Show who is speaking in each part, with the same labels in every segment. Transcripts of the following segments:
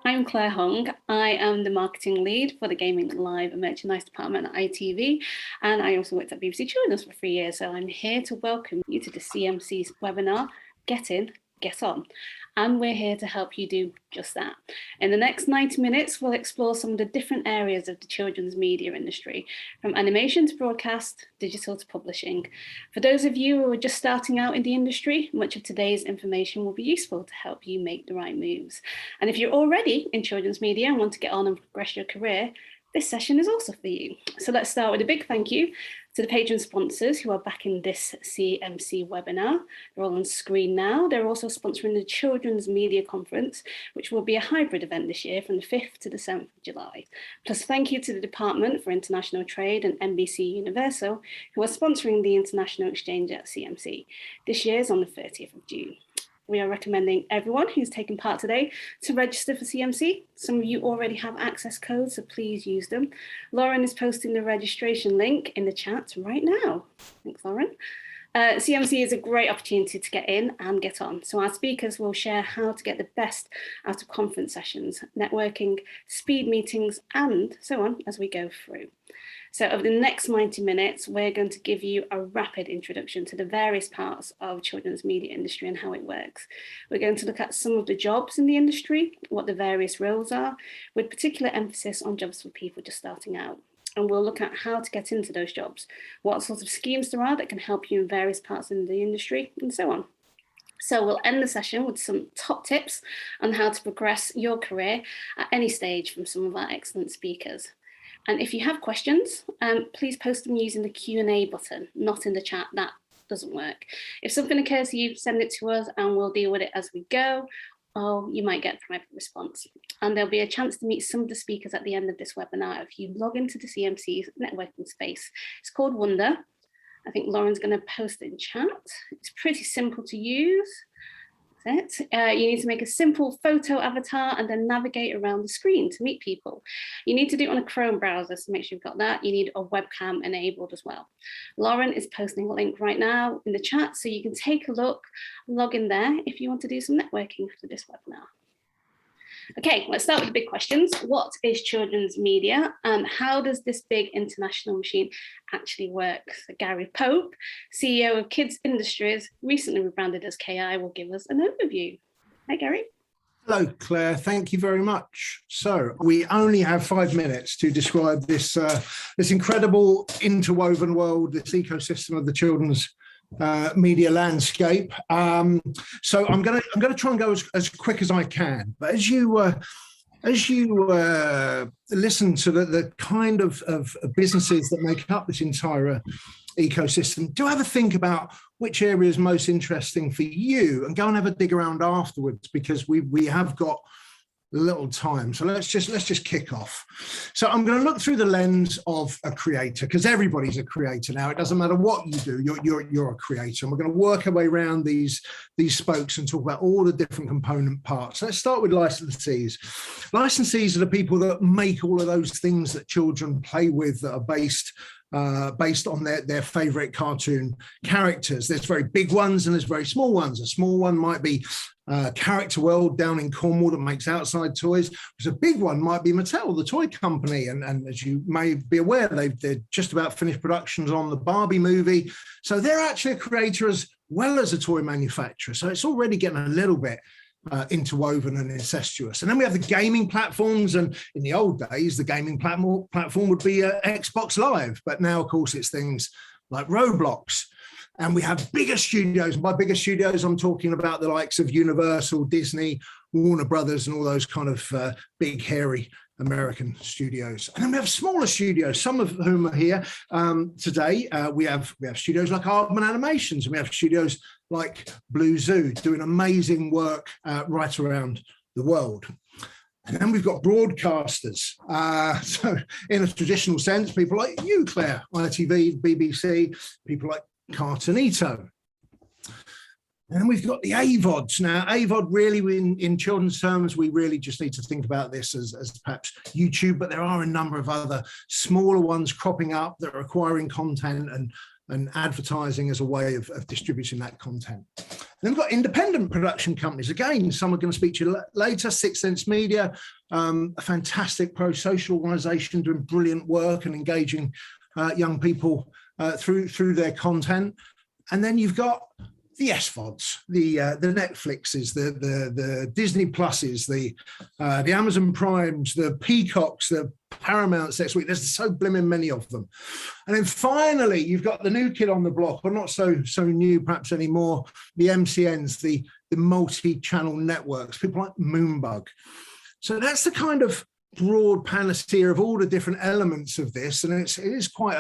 Speaker 1: I'm Claire Hung. I am the marketing lead for the Gaming Live and Merchandise Department at ITV, and I also worked at BBC Children's for 3 years, so I'm here to welcome you to the CMC's webinar, Get In, Get On. And we're here to help you do just that. In the next 90 minutes, we'll explore some of the different areas of the children's media industry, from animation to broadcast, digital to publishing. For those of you who are just starting out in the industry, much of today's information will be useful to help you make the right moves. And if you're already in children's media and want to get on and progress your career, this session is also for you. So let's start with a big thank you to the patron sponsors who are backing this CMC webinar. They're all on screen now. They're also sponsoring the Children's Media Conference, which will be a hybrid event this year from the 5th to the 7th of July. Plus, thank you to the Department for International Trade and NBC Universal, who are sponsoring the International Exchange at CMC. This year is on the 30th of June. We are recommending everyone who's taken part today to register for CMC. Some of you already have access codes, so please use them. Lauren is posting the registration link in the chat right now. Thanks, Lauren. CMC is a great opportunity to get in and get on. So our speakers will share how to get the best out of conference sessions, networking, speed meetings, and so on as we go through. So over the next 90 minutes, we're going to give you a rapid introduction to the various parts of children's media industry and how it works. We're going to look at some of the jobs in the industry, what the various roles are, with particular emphasis on jobs for people just starting out. And we'll look at how to get into those jobs, what sorts of schemes there are that can help you in various parts of the industry, and so on. So we'll end the session with some top tips on how to progress your career at any stage from some of our excellent speakers. And if you have questions, please post them using the Q&A button, not in the chat. That doesn't work. If something occurs to you, send it to us and we'll deal with it as we go, or you might get a private response. And there'll be a chance to meet some of the speakers at the end of this webinar if you log into the CMC's networking space. It's called Wonder. I think Lauren's going to post it in chat. It's pretty simple to use. That's it. You need to make a simple photo avatar and then navigate around the screen to meet people. You need to do it on a Chrome browser, so make sure you've got that. You need a webcam enabled as well. Lauren is posting a link right now in the chat, so you can take a look, log in there if you want to do some networking for this webinar. Okay, let's start with the big questions. What is children's media and how does this big international machine actually work? So Gary Pope, CEO of Kids Industries, recently rebranded as KI, will give us an overview. Hi, Gary.
Speaker 2: Hello, Claire. Thank you very much. So we only have 5 minutes to describe this, this incredible interwoven world, this ecosystem of the children's media landscape. So I'm going to try and go as quick as I can. But as you listen to the kind of businesses that make up this entire ecosystem, do have a think about which area is most interesting for you, and go and have a dig around afterwards, because we have got little time. So let's just kick off. So I'm going to look through the lens of a creator, because everybody's a creator now. It doesn't matter what you do, you're a creator. And we're going to work our way around these spokes and talk about all the different component parts. Let's start with licensees. Licensees are the people that make all of those things that children play with, that are based on their favorite cartoon characters. There's very big ones and there's very small ones. A small one might be Character World down in Cornwall that makes outside toys. Whereas a big one might be Mattel, the toy company. And as you may be aware, they're just about finished productions on the Barbie movie. So they're actually a creator as well as a toy manufacturer. So it's already getting a little bit interwoven and incestuous. And then we have the gaming platforms, and in the old days the gaming platform would be Xbox Live, but now of course it's things like Roblox. And we have bigger studios, and by bigger studios I'm talking about the likes of Universal, Disney, Warner Brothers, and all those kind of big hairy American studios. And then we have smaller studios, some of whom are here today. We have studios like Aardman Animations, and we have studios like Blue Zoo doing amazing work right around the world. And then we've got broadcasters. So in a traditional sense, people like you, Claire, ITV, BBC, people like Cartoonito. And then we've got the AVODs. Now, AVOD really, in children's terms, we really just need to think about this as perhaps YouTube, but there are a number of other smaller ones cropping up that are acquiring content and and advertising as a way of distributing that content. Then we've got independent production companies. Again, some are going to speak to you later. Sixth Sense Media, a fantastic pro-social organisation doing brilliant work and engaging young people through their content. And then you've got the SVODs, the Netflixes, the Disney Pluses, the Amazon Primes, the Peacocks, the Paramounts next week. There's so blimmin' many of them. And then finally, you've got the new kid on the block, or not so new perhaps anymore, the MCNs, the multi-channel networks, people like Moonbug. So that's the kind of broad panacea of all the different elements of this, and it is quite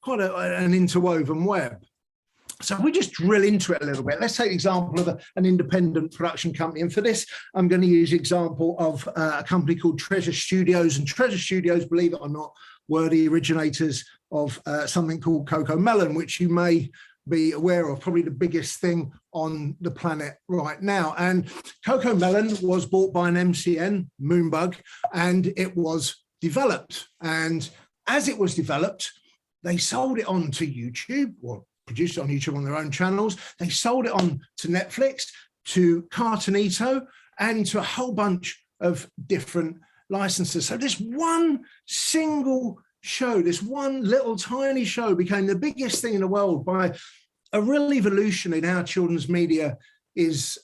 Speaker 2: an interwoven web. So if we just drill into it a little bit, let's take the example of an independent production company. And for this, I'm going to use the example of a company called Treasure Studios. And Treasure Studios, believe it or not, were the originators of something called CoComelon, which you may be aware of, probably the biggest thing on the planet right now. And CoComelon was bought by an MCN, Moonbug, and it was developed. And as it was developed, they sold it on to YouTube, or produced it on YouTube on their own channels. They sold it on to Netflix, to Cartoonito, and to a whole bunch of different licenses. So this one single show, this one little tiny show became the biggest thing in the world by a real evolution in how children's media is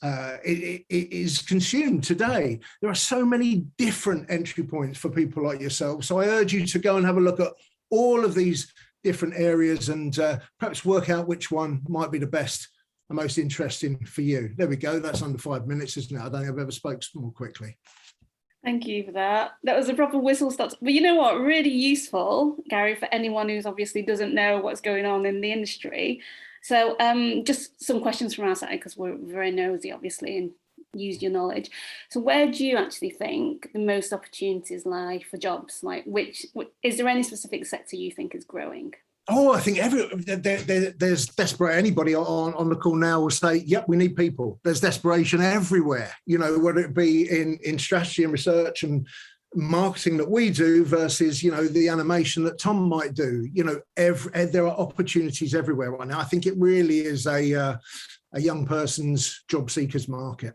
Speaker 2: consumed today. There are so many different entry points for people like yourself. So I urge you to go and have a look at all of these different areas and perhaps work out which one might be the best and most interesting for you. There we go. That's under 5 minutes, isn't it? I don't think I've ever spoke more quickly.
Speaker 1: Thank you for that. That was a proper whistle stop. But you know what? Really useful, Gary, for anyone who's obviously doesn't know what's going on in the industry. So just some questions from our side, because we're very nosy, obviously, and use your knowledge. So where do you actually think the most opportunities lie for jobs? Like, is there any specific sector you think is growing?
Speaker 2: Oh, I think there's desperate. Anybody on the call now will say, yep, we need people. There's desperation everywhere, you know, whether it be in strategy and research and marketing that we do versus, you know, the animation that Tom might do. You know, there are opportunities everywhere right now. I think it really is a young person's job seekers market.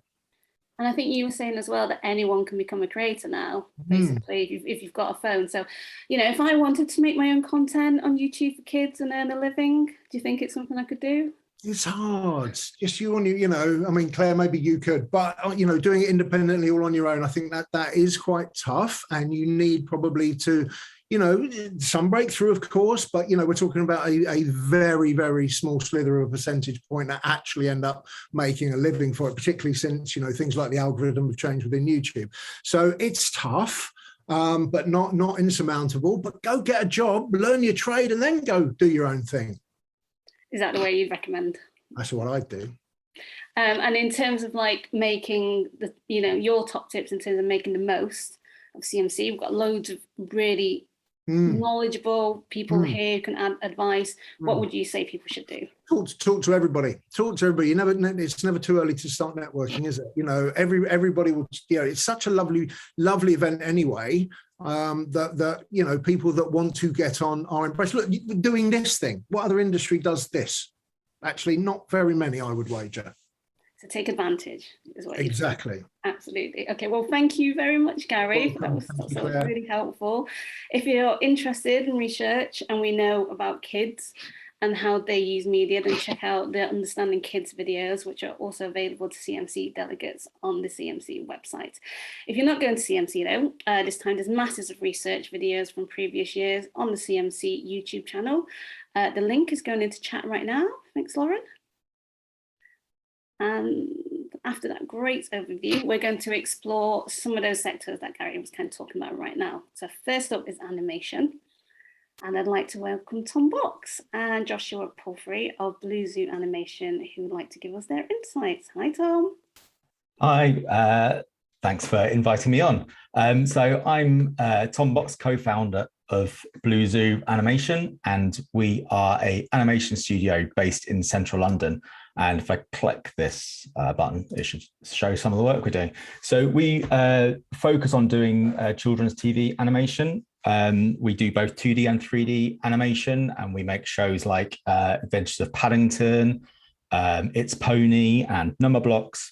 Speaker 1: And I think you were saying as well that anyone can become a creator now, basically, if you've got a phone. So, you know, if I wanted to make my own content on YouTube for kids and earn a living, do you think it's something I could do?
Speaker 2: It's hard. Just you on you know, I mean, Claire, maybe you could, but, you know, doing it independently all on your own, I think that is quite tough. And you need probably to, you know, some breakthrough, of course, but, you know, we're talking about a very, very small slither of a percentage point that actually end up making a living for it, particularly since, you know, things like the algorithm have changed within YouTube. So it's tough, but not insurmountable. But go get a job, learn your trade, and then go do your own thing. Is
Speaker 1: that the way you'd recommend?
Speaker 2: That's what I'd do.
Speaker 1: And in terms of like making the, you know, your top tips in terms of making the most of CMC, we've got loads of really knowledgeable people here who can add advice. What would you say people should do?
Speaker 2: Talk to everybody. Talk to everybody. It's never too early to start networking, is it? You know, everybody will. You know, it's such a lovely event anyway. That you know, people that want to get on are impressed. Look, doing this thing. What other industry does this? Actually, not very many, I would wager.
Speaker 1: So take advantage is what
Speaker 2: exactly.
Speaker 1: Absolutely. Okay, well, thank you very much, Gary. That was really helpful. If you're interested in research and we know about kids and how they use media, then check out the Understanding Kids videos, which are also available to CMC delegates on the CMC website. If you're not going to CMC though, this time there's masses of research videos from previous years on the CMC YouTube channel. The link is going into chat right now. Thanks, Lauren. And after that great overview, we're going to explore some of those sectors that Gary was kind of talking about right now. So first up is animation. And I'd like to welcome Tom Box and Joshua Palfrey of Blue Zoo Animation, who would like to give us their insights. Hi, Tom.
Speaker 3: Hi, thanks for inviting me on. So I'm Tom Box, co-founder of Blue Zoo Animation, and we are an animation studio based in central London. And if I click this button, it should show some of the work we're doing. So we focus on doing children's TV animation, We do both 2D and 3D animation, and we make shows like Adventures of Paddington, It's Pony, and Numberblocks.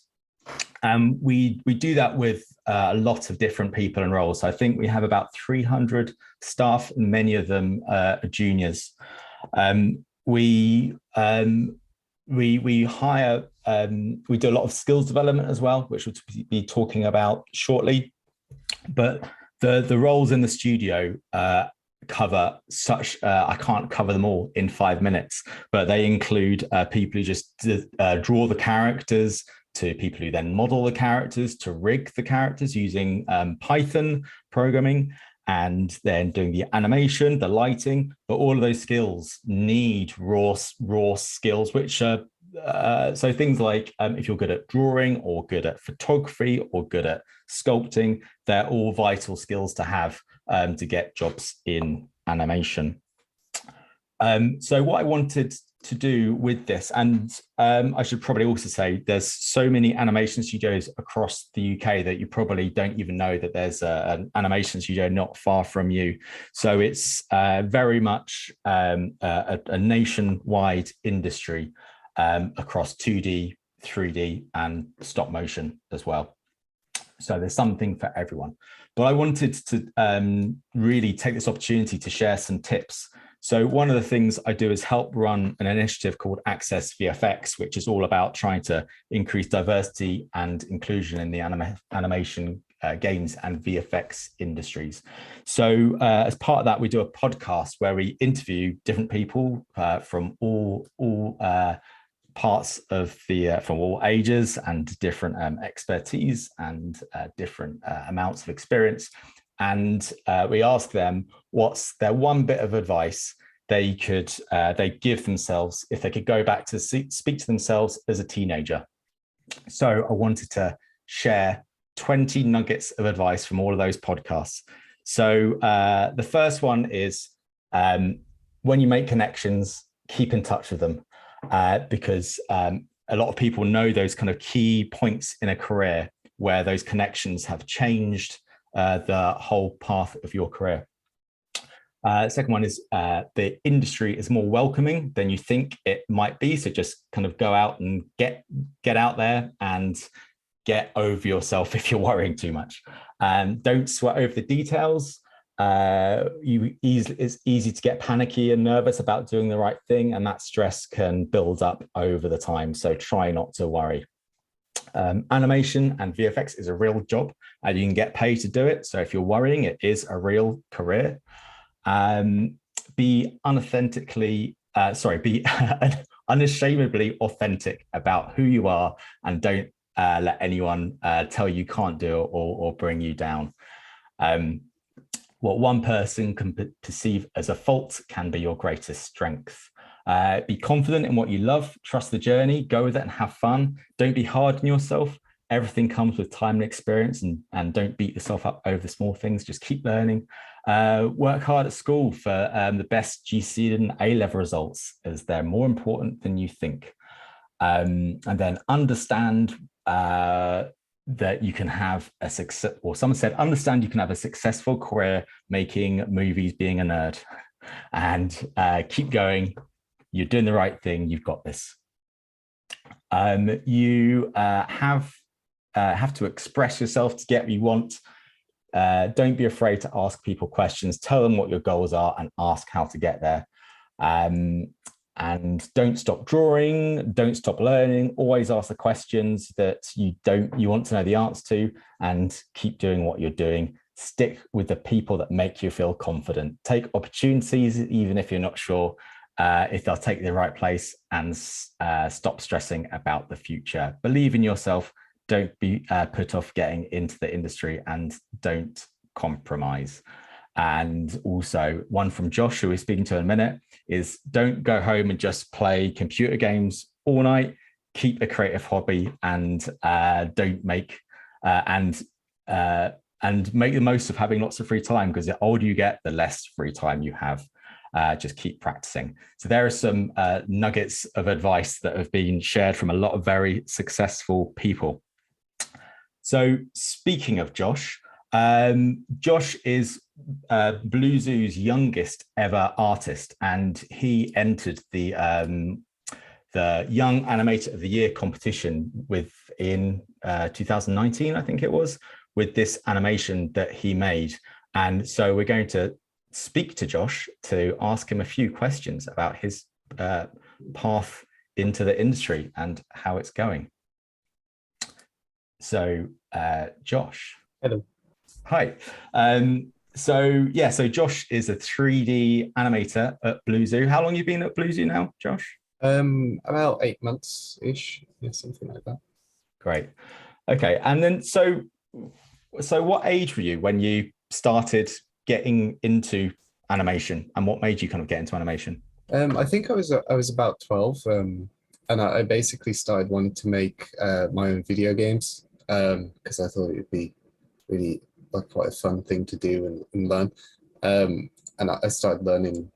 Speaker 3: We do that with a lot of different people and roles. So I think we have about 300 staff, and many of them are juniors. We hire, we do a lot of skills development as well, which we'll be talking about shortly. But the roles in the studio cover such, I can't cover them all in 5 minutes, but they include people who just draw the characters, to people who then model the characters, to rig the characters using Python programming, and then doing the animation, the lighting. But all of those skills need raw skills, which are so things like if you're good at drawing or good at photography or good at sculpting, they're all vital skills to have to get jobs in animation. So what I wanted to do with this, and I should probably also say there's so many animation studios across the UK that you probably don't even know that there's an animation studio not far from you. So it's very much a nationwide industry across 2D, 3D, and stop motion as well. So there's something for everyone. But I wanted to really take this opportunity to share some tips. So one of the things I do is help run an initiative called Access VFX, which is all about trying to increase diversity and inclusion in the animation, games and VFX industries. So as part of that, we do a podcast where we interview different people from all parts of the, from all ages and different expertise and different amounts of experience. And we ask them what's their one bit of advice they could they give themselves if they could go back to speak to themselves as a teenager. So I wanted to share 20 nuggets of advice from all of those podcasts. So the first one is when you make connections, keep in touch with them, because a lot of people know those kind of key points in a career where those connections have changed the whole path of your career. Second one is the industry is more welcoming than you think it might be. So just kind of go out and get out there and get over yourself if you're worrying too much. Don't sweat over the details. It's easy to get panicky and nervous about doing the right thing, and that stress can build up over the time. So try not to worry. Animation and VFX is a real job and you can get paid to do it. So if you're worrying, it is a real career. Be unashamedly authentic about who you are, and don't let anyone tell you can't do it or bring you down. What one person can perceive as a fault can be your greatest strength. Be confident in what you love, trust the journey, go with it and have fun. Don't be hard on yourself. Everything comes with time and experience, and don't beat yourself up over the small things. Just keep learning. Work hard at school for the best GC and A-level results, as they're more important than you think. And then understand that you can have a success, or someone said, understand you can have a successful career making movies, being a nerd, and keep going. You're doing the right thing. You've got this. You have to express yourself to get what you want. Don't be afraid to ask people questions. Tell them what your goals are and ask how to get there. And don't stop drawing. Don't stop learning. Always ask the questions that you want to know the answer to, and keep doing what you're doing. Stick with the people that make you feel confident. Take opportunities, even if you're not sure if they'll take you to the right place, and stop stressing about the future. Believe in yourself. Don't be put off getting into the industry, and don't compromise. And also one from Josh, who we're speaking to in a minute, is don't go home and just play computer games all night. Keep a creative hobby, and don't make and make the most of having lots of free time, because the older you get, the less free time you have. Just keep practicing. So there are some nuggets of advice that have been shared from a lot of very successful people. So speaking of Josh, Josh is Bluezoo's youngest ever artist, and he entered the Young Animator of the Year competition in 2019, I think it was, with this animation that he made. And so we're going to speak to Josh to ask him a few questions about his path into the industry and how it's going. So, Josh.
Speaker 4: Hello.
Speaker 3: Hi. So Josh is a 3D animator at Bluezoo. How long have you been at Bluezoo now, Josh?
Speaker 4: About 8 months-ish, yeah, something like that.
Speaker 3: Great. Okay. And then, so what age were you when you started getting into animation, and what made you kind of get into animation?
Speaker 4: I think I was about 12, and I basically started wanting to make my own video games because I thought it would be really like quite a fun thing to do and learn. And I started learning,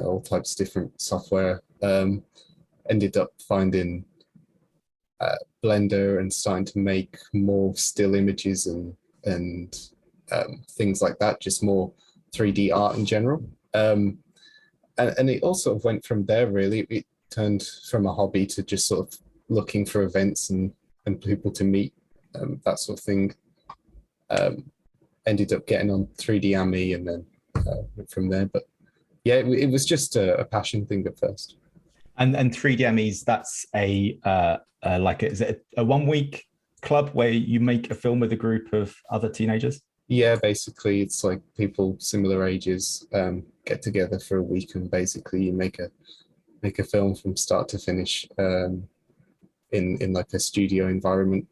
Speaker 4: all types of different software. Ended up finding Blender and starting to make more still images and things like that, just more 3D art in general. And it all sort of went from there, really. It turned from a hobby to just sort of looking for events and people to meet, that sort of thing. Ended up getting on 3D Ami and then went from there. But yeah, it was just a passion thing at first.
Speaker 3: And 3D Emmys, that's is it a 1 week club where you make a film with a group of other teenagers?
Speaker 4: Yeah, basically it's like people similar ages get together for a week and basically you make a film from start to finish in like a studio environment,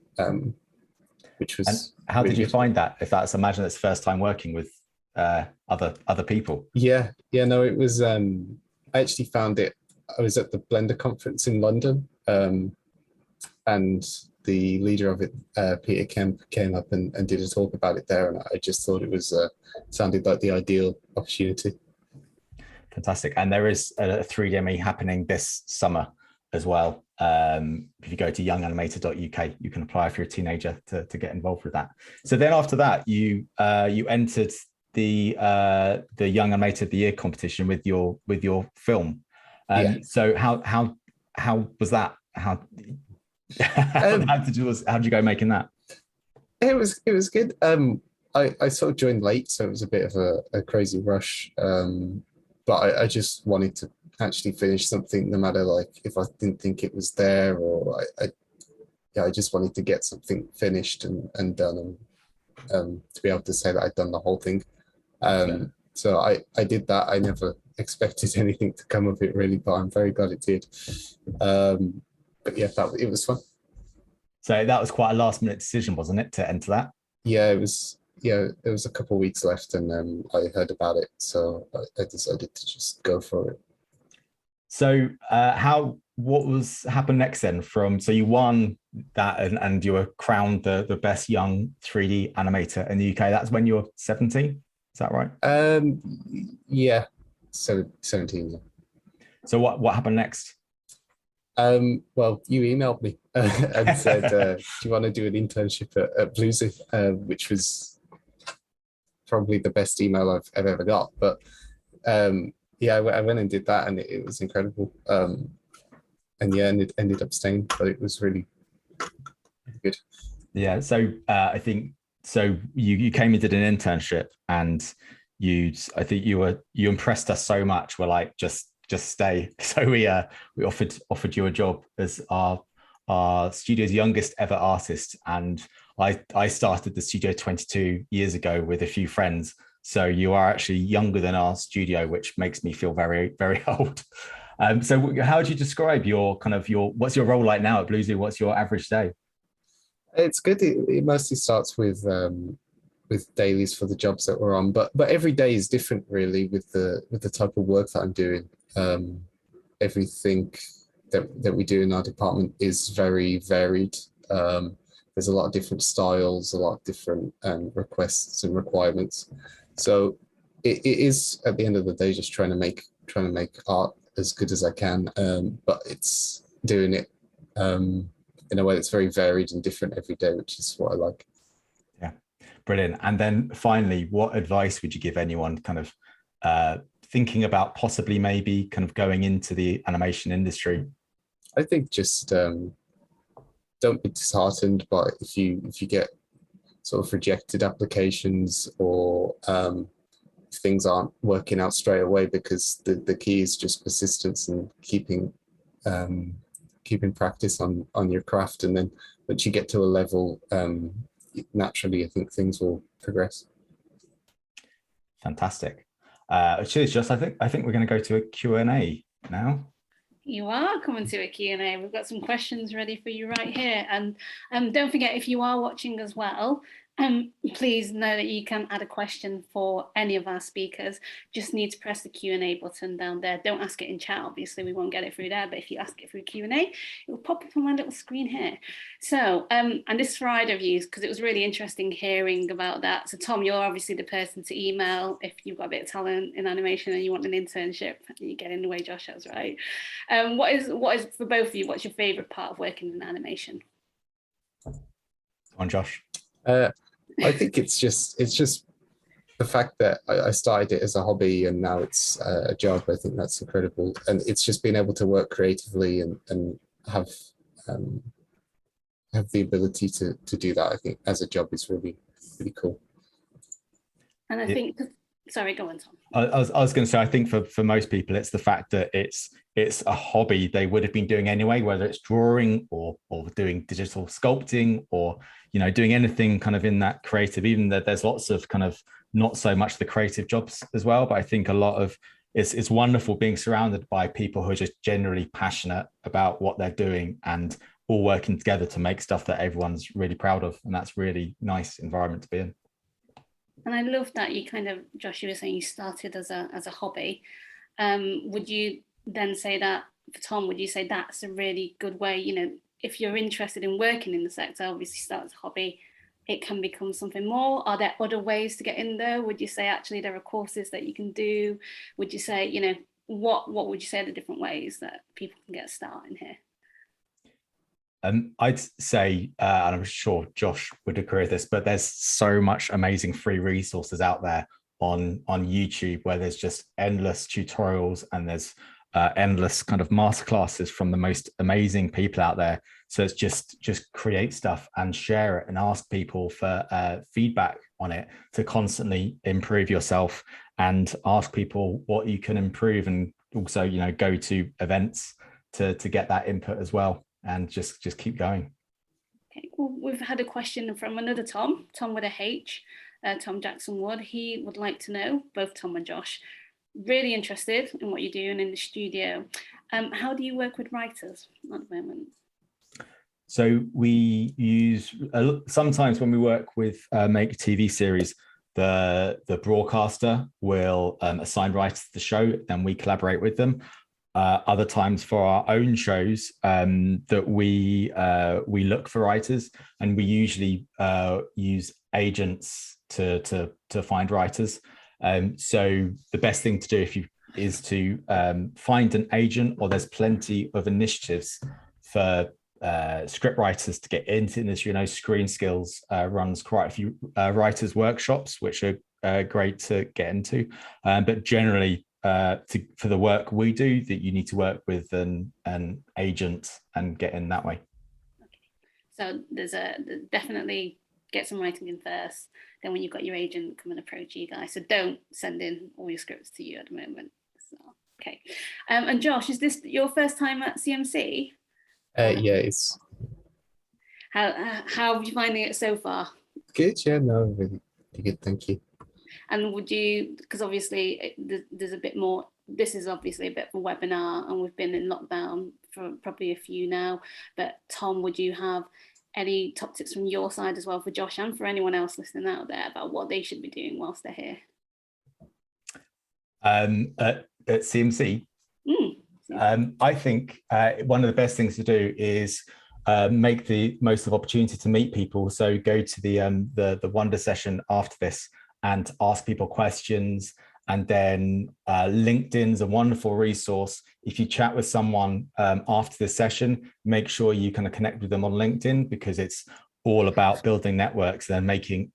Speaker 4: which was.
Speaker 3: And how
Speaker 4: really
Speaker 3: did you
Speaker 4: good.
Speaker 3: find that? If that's, imagine it's first time working with other people.
Speaker 4: Yeah, no, it was. I actually found it. I was at the Blender conference in London, and the leader of it, Peter Kemp, came up and did a talk about it there, and I just thought it was sounded like the ideal opportunity.
Speaker 3: Fantastic. And there is a 3DME happening this summer as well. If you go to younganimator.uk, you can apply if you're a teenager to get involved with that. So then after that, you entered the Young Animator of the Year competition with your film.
Speaker 4: Yeah.
Speaker 3: So how was that? How did you go making that?
Speaker 4: It was good. I sort of joined late, so it was a bit of a crazy rush. But I just wanted to actually finish something, no matter like if I didn't think it was there, or I just wanted to get something finished and done, and to be able to say that I'd done the whole thing. So I did that. I never expected anything to come of it really, but I'm very glad it did. But yeah, it was fun.
Speaker 3: So that was quite a last minute decision, wasn't it, to enter that?
Speaker 4: Yeah, it was. Yeah, there was a couple of weeks left, and I heard about it, so I decided to just go for it.
Speaker 3: So what happened next then? So you won that and you were crowned the best young 3D animator in the UK. That's when you were 17, is that right?
Speaker 4: Yeah, so 17. Yeah.
Speaker 3: So what happened next?
Speaker 4: Well, you emailed me and said, do you want to do an internship at Bluezoo, which was probably the best email I've ever got. But yeah, I went and did that, and it was incredible. And yeah, and it ended up staying, but it was really good. Yeah.
Speaker 3: So I think so. You came and did an internship, and I think you impressed us so much. We're like, just stay. So we offered you a job as our studio's youngest ever artist, and I started the studio 22 years ago with a few friends. So you are actually younger than our studio, which makes me feel very, very old. So how would you describe what's your role like now at Bluezoo? What's your average day?
Speaker 4: It's good. It mostly starts with dailies for the jobs that we're on, but every day is different really with the type of work that I'm doing. Everything that we do in our department is very varied. There's a lot of different styles, a lot of different requests and requirements. So it is at the end of the day just trying to make art as good as I can, but it's doing it in a way that's very varied and different every day, which is what I like.
Speaker 3: Yeah. Brilliant. And then finally, what advice would you give anyone kind of thinking about possibly maybe kind of going into the animation industry?
Speaker 4: I think just don't be disheartened by if you get sort of rejected applications, or things aren't working out straight away, because the key is just persistence and keeping practice on your craft. And then once you get to a level, naturally, I think things will progress.
Speaker 3: Fantastic. Cheers, Josh. I think we're going to go to a Q&A now.
Speaker 1: You are coming to a Q&A. We've got some questions ready for you right here. And don't forget, if you are watching as well, please know that you can add a question for any of our speakers. Just need to press the Q&A button down there. Don't ask it in chat, obviously we won't get it through there, but if you ask it through Q&A, it will pop up on my little screen here. So, and this is for either of you, because it was really interesting hearing about that. So Tom, you're obviously the person to email if you've got a bit of talent in animation and you want an internship. You get in the way Josh has, right? What is for both of you, what's your favorite part of working in animation?
Speaker 3: On Josh.
Speaker 4: I think it's just the fact that I started it as a hobby and now it's a job. I think that's incredible, and it's just being able to work creatively and have the ability to do that. I think as a job is really cool.
Speaker 1: And I think, sorry, go on, Tom.
Speaker 3: I was going to say, I think for most people, it's the fact that it's a hobby they would have been doing anyway, whether it's drawing or doing digital sculpting, or doing anything kind of in that creative. Even that there's lots of kind of not so much the creative jobs as well, but I think a lot of it's wonderful being surrounded by people who are just generally passionate about what they're doing and all working together to make stuff that everyone's really proud of, and that's really nice environment to be in.
Speaker 1: And I love that you kind of, Josh, you were saying you started as a hobby. Would you then say that, for Tom, would you say that's a really good way, if you're interested in working in the sector, obviously start as a hobby, it can become something more? Are there other ways to get in there? Would you say actually there are courses that you can do? Would you say, what would you say are the different ways that people can get a start in here?
Speaker 3: I'd say, and I'm sure Josh would agree with this, but there's so much amazing free resources out there on YouTube, where there's just endless tutorials and there's endless kind of masterclasses from the most amazing people out there. So it's just create stuff and share it and ask people for feedback on it to constantly improve yourself, and ask people what you can improve, and also go to events to get that input as well. And just keep going.
Speaker 1: Okay, well, we've had a question from another Tom with a H, Tom Jackson Wood. He would like to know, both Tom and Josh, really interested in what you're doing in the studio. How do you work with writers at the moment?
Speaker 3: So we use, sometimes when we work with make a TV series, the broadcaster will assign writers to the show, then we collaborate with them. Other times for our own shows that we look for writers, and we usually use agents to find writers. So the best thing to do is to find an agent, or there's plenty of initiatives for script writers to get into the industry. Screen Skills runs quite a few writers workshops, which are great to get into, but generally for the work we do, that you need to work with an agent and get in that way.
Speaker 1: Okay. So there's definitely get some writing in first, then when you've got your agent, come and approach you guys. So don't send in all your scripts to you at the moment. So, okay. And Josh, is this your first time at CMC?
Speaker 4: Yeah, it's.
Speaker 1: How have you finding it so far?
Speaker 4: Good, yeah, no, really good, thank you.
Speaker 1: And would you, because obviously there's a bit more, this is obviously a bit of a webinar and we've been in lockdown for probably a few now, but Tom, would you have any top tips from your side as well for Josh and for anyone else listening out there about what they should be doing whilst they're here?
Speaker 3: At CMC, I think one of the best things to do is make the most of opportunity to meet people. So go to the Wonder session after this and ask people questions. And then LinkedIn's a wonderful resource. If you chat with someone after this session, make sure you kind of connect with them on LinkedIn, because it's all about building networks and making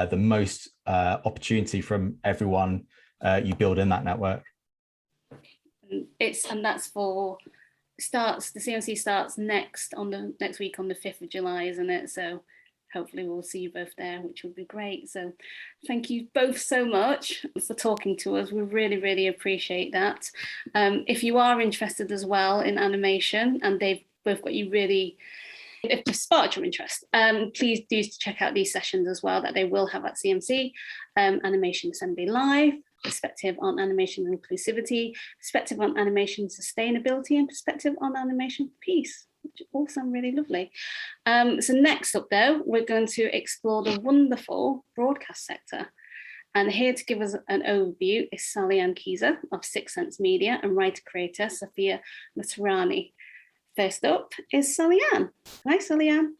Speaker 3: the most opportunity from everyone you build in that network.
Speaker 1: And that's for the CMC starts next week on the 5th of July, isn't it? So hopefully we'll see you both there, which would be great. So thank you both so much for talking to us. We really, really appreciate that. If you are interested as well in animation, and they've both got you really, if they've sparked your interest, please do check out these sessions as well that they will have at CMC. Animation Assembly Live, perspective on animation inclusivity, perspective on animation sustainability, and perspective on animation peace, which all sound really lovely. So next up though, we're going to explore the wonderful broadcast sector. And here to give us an overview is Sally-Ann Keyser of Sixth Sense Media and writer-creator Sophia Maturani. First up is Sally-Ann. Hi, Sally-Ann.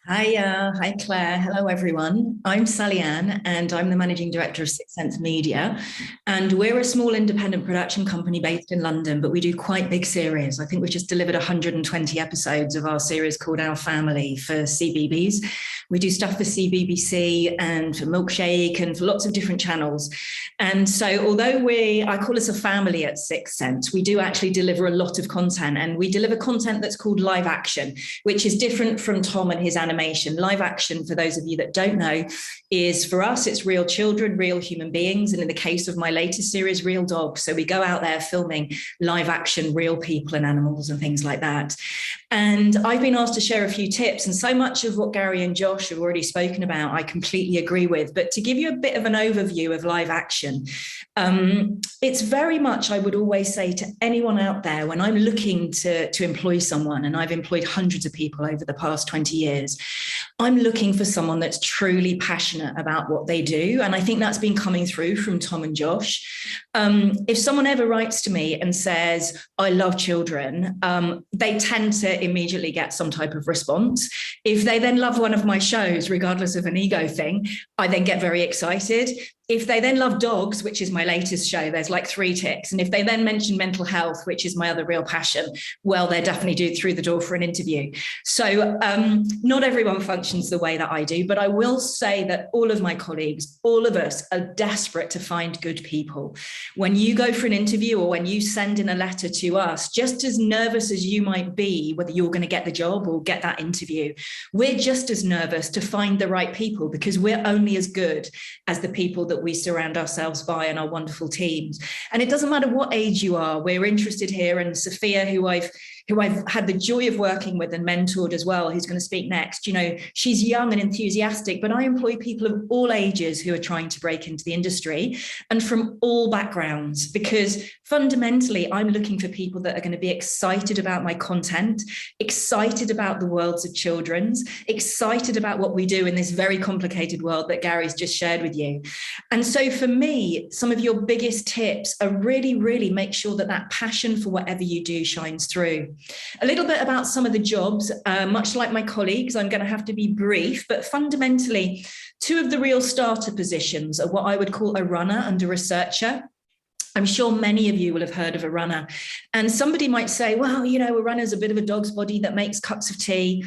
Speaker 5: Hi Claire, hello everyone. I'm Sally-Ann and I'm the Managing Director of Sixth Sense Media, and we're a small independent production company based in London, but we do quite big series. I think we've just delivered 120 episodes of our series called Our Family for CBeebies. We do stuff for CBBC and for Milkshake and for lots of different channels. And so although I call us a family at Sixth Sense, we do actually deliver a lot of content, and we deliver content that's called live action, which is different from Tom and his animation. Live action, for those of you that don't know, is for us, it's real children, real human beings. And in the case of my latest series, real dogs. So we go out there filming live action, real people and animals and things like that. And I've been asked to share a few tips, and so much of what Gary and Josh have already spoken about, I completely agree with. But to give you a bit of an overview of live action, it's very much, I would always say to anyone out there, when I'm looking to employ someone, and I've employed hundreds of people over the past 20 years, I'm looking for someone that's truly passionate about what they do. And I think that's been coming through from Tom and Josh. If someone ever writes to me and says, I love children, they tend to immediately get some type of response. If they then love one of my shows, regardless of an ego thing, I then get very excited. If they then love dogs, which is my latest show, there's like 3 ticks. And if they then mention mental health, which is my other real passion, well, they're definitely through the door for an interview. So not everyone functions the way that I do, but I will say that all of my colleagues, all of us are desperate to find good people. When you go for an interview or when you send in a letter to us, just as nervous as you might be, whether you're going to get the job or get that interview, we're just as nervous to find the right people, because we're only as good as the people that we surround ourselves by and our wonderful teams. And it doesn't matter what age you are, we're interested here. And Sophia, who I've had the joy of working with and mentored as well, who's going to speak next, you know, she's young and enthusiastic, but I employ people of all ages who are trying to break into the industry and from all backgrounds, because fundamentally, I'm looking for people that are going to be excited about my content, excited about the worlds of children's, excited about what we do in this very complicated world that Gary's just shared with you. And so for me, some of your biggest tips are really, really make sure that that passion for whatever you do shines through. A little bit about some of the jobs, much like my colleagues, I'm going to have to be brief, but fundamentally, 2 of the real starter positions are what I would call a runner and a researcher. I'm sure many of you will have heard of a runner. And somebody might say, well, you know, a runner's a bit of a dog's body that makes cups of tea.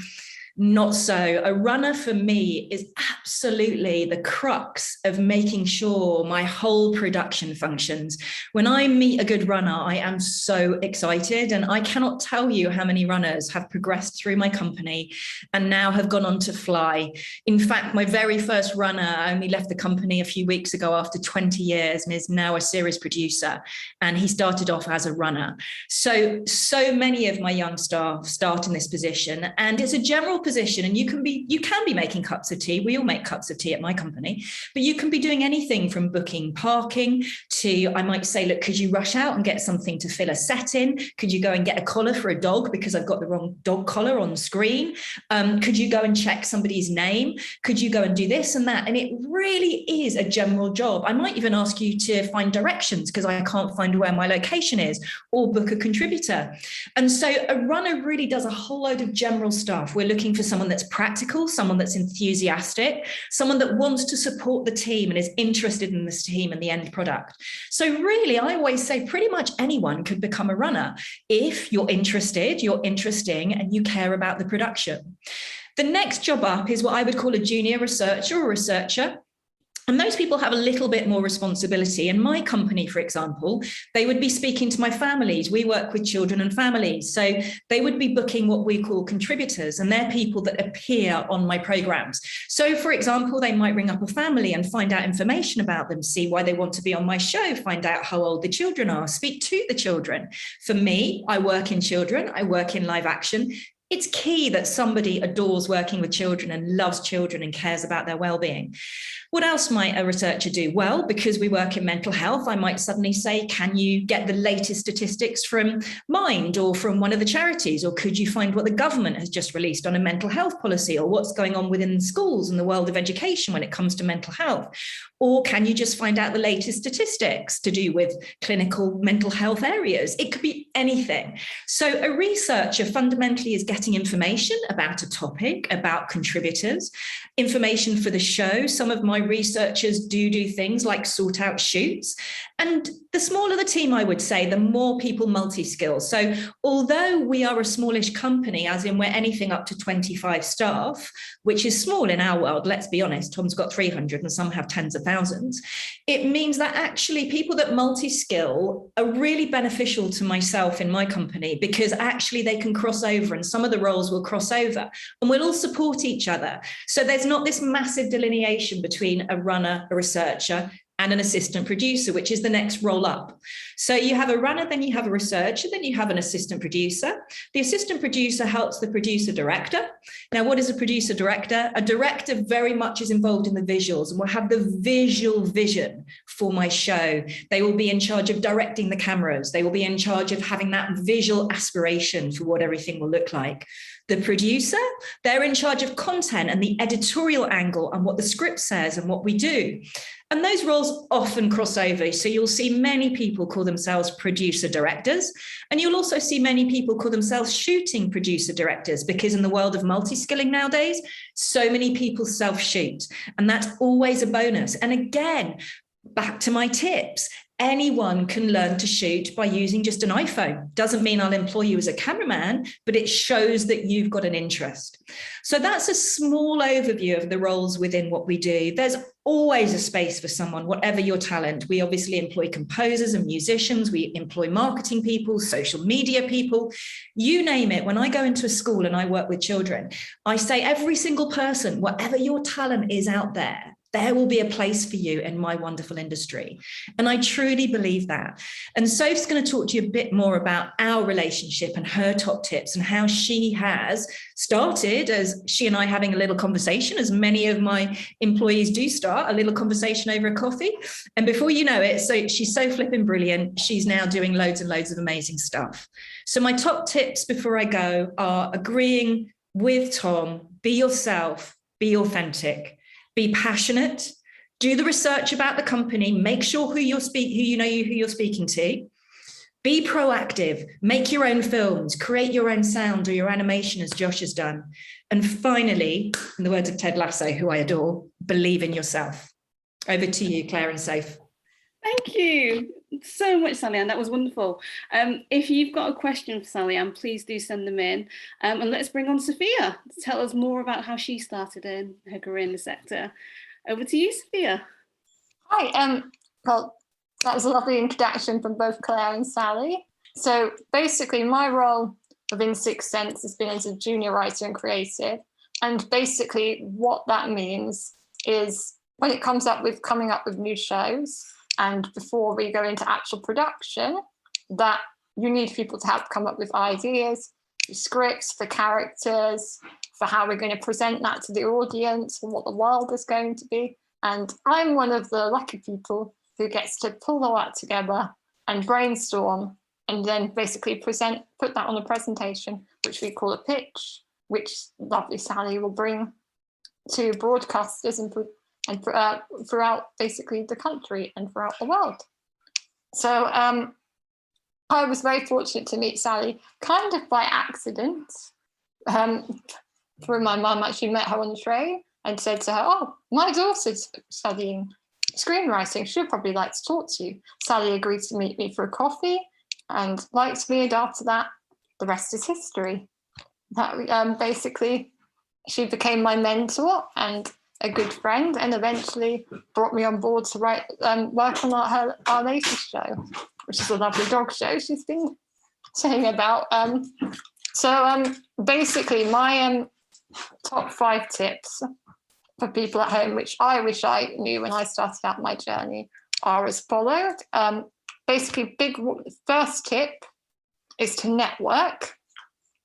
Speaker 5: Not so. A runner for me is absolutely the crux of making sure my whole production functions. When I meet a good runner, I am so excited, and I cannot tell you how many runners have progressed through my company and now have gone on to fly. In fact, my very first runner only left the company a few weeks ago after 20 years and is now a series producer, and he started off as a runner. So many of my young staff start in this position, and it's a general position, and you can be making cups of tea. We all make cups of tea at my company, but you can be doing anything from booking parking to, I might say, look, could you rush out and get something to fill a set in? Could you go and get a collar for a dog because I've got the wrong dog collar on screen? Could you go and check somebody's name? Could you go and do this and that? And it really is a general job. I might even ask you to find directions because I can't find where my location is, or book a contributor. And so a runner really does a whole load of general stuff. We're looking for someone that's practical, someone that's enthusiastic, someone that wants to support the team and is interested in this team and the end product. So really, I always say pretty much anyone could become a runner if you're interested, you're interesting, and you care about the production. The next job up is what I would call a junior researcher or researcher. And those people have a little bit more responsibility. In my company, for example, they would be speaking to my families. We work with children and families. So they would be booking what we call contributors, and they're people that appear on my programs. So, for example, they might ring up a family and find out information about them, see why they want to be on my show, find out how old the children are, speak to the children. For me, I work in children, I work in live action. It's key that somebody adores working with children and loves children and cares about their well-being. What else might a researcher do? Well, because we work in mental health, I might suddenly say, can you get the latest statistics from Mind or from one of the charities? Or could you find what the government has just released on a mental health policy, or what's going on within schools and the world of education when it comes to mental health? Or can you just find out the latest statistics to do with clinical mental health areas? It could be anything. So a researcher fundamentally is getting information about a topic, about contributors, information for the show. Some of my researchers do things like sort out shoots. And the smaller the team, I would say, the more people multi-skill. So although we are a smallish company, as in we're anything up to 25 staff, which is small in our world, let's be honest, Tom's got 300 and some have tens of thousands, it means that actually people that multi-skill are really beneficial to myself in my company, because actually they can cross over and some of the roles will cross over and we'll all support each other. So there's not this massive delineation between a runner, a researcher, and an assistant producer, which is the next role up. So you have a runner, then you have a researcher, then you have an assistant producer. The assistant producer helps the producer director. Now, what is a producer director? A director very much is involved in the visuals and will have the visual vision for my show. They will be in charge of directing the cameras. They will be in charge of having that visual aspiration for what everything will look like. The producer, they're in charge of content and the editorial angle and what the script says and what we do. And those roles often cross over. So you'll see many people call themselves producer directors, and you'll also see many people call themselves shooting producer directors, because in the world of multi-skilling nowadays, so many people self-shoot, and that's always a bonus. And again, back to my tips. Anyone can learn to shoot by using just an iPhone. Doesn't mean I'll employ you as a cameraman, but it shows that you've got an interest. So that's a small overview of the roles within what we do. There's always a space for someone, whatever your talent. We obviously employ composers and musicians. We employ marketing people, social media people, you name it. When I go into a school and I work with children, I say every single person, whatever your talent is out there, there will be a place for you in my wonderful industry. And I truly believe that. And Soph's going to talk to you a bit more about our relationship and her top tips and how she has started as she and I having a little conversation, as many of my employees do start, a little conversation over a coffee. And before you know it, so she's so flipping brilliant. She's now doing loads and loads of amazing stuff. So my top tips before I go are agreeing with Tom, be yourself, be authentic. Be passionate, do the research about the company, make sure who you're speaking to. Be proactive, make your own films, create your own sound or your animation as Josh has done. And finally, in the words of Ted Lasso, who I adore, believe in yourself. Over to you, Claire and Soph.
Speaker 1: Thank you so much, Sally-Ann. That was wonderful. If you've got a question for Sally-Ann, please do send them in. And let's bring on Sophia to tell us more about how she started in her career in the sector. Over to you, Sophia.
Speaker 6: Hi. Well, that was a lovely introduction from both Claire and Sally. So basically, my role within Sixth Sense has been as a junior writer and creative. And basically, what that means is when it comes up with coming up with new shows, and before we go into actual production, that you need people to help come up with ideas, scripts for characters, for how we're going to present that to the audience and what the world is going to be. And I'm one of the lucky people who gets to pull all that together and brainstorm and then basically put that on a presentation, which we call a pitch, which lovely Sally will bring to broadcasters and throughout basically the country and throughout the world. So I was very fortunate to meet Sally kind of by accident. Through my mum, actually met her on the train and said to her, "Oh, my daughter's studying screenwriting. She'll probably like to talk to you." Sally agreed to meet me for a coffee and liked me, and after that, the rest is history. That basically, she became my mentor, and a good friend, and eventually brought me on board to work on our latest show, which is a lovely dog show she's been saying about. Basically, my top 5 tips for people at home, which I wish I knew when I started out my journey, are as followed. Basically, first tip is to network.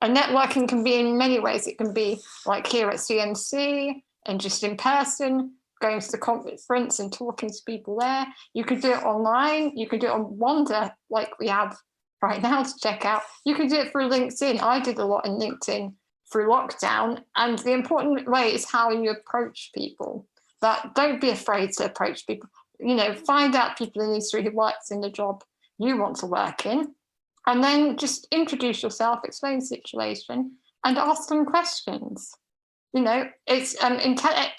Speaker 6: And networking can be in many ways. It can be like here at CMC and just in person, going to the conference and talking to people there. You could do it online. You could do it on Wanda, like we have right now to check out. You can do it through LinkedIn. I did a lot in LinkedIn through lockdown. And the important way is how you approach people. But don't be afraid to approach people. You know, find out people in the industry who works in the job you want to work in. And then just introduce yourself, explain the situation, and ask them questions. You know, it's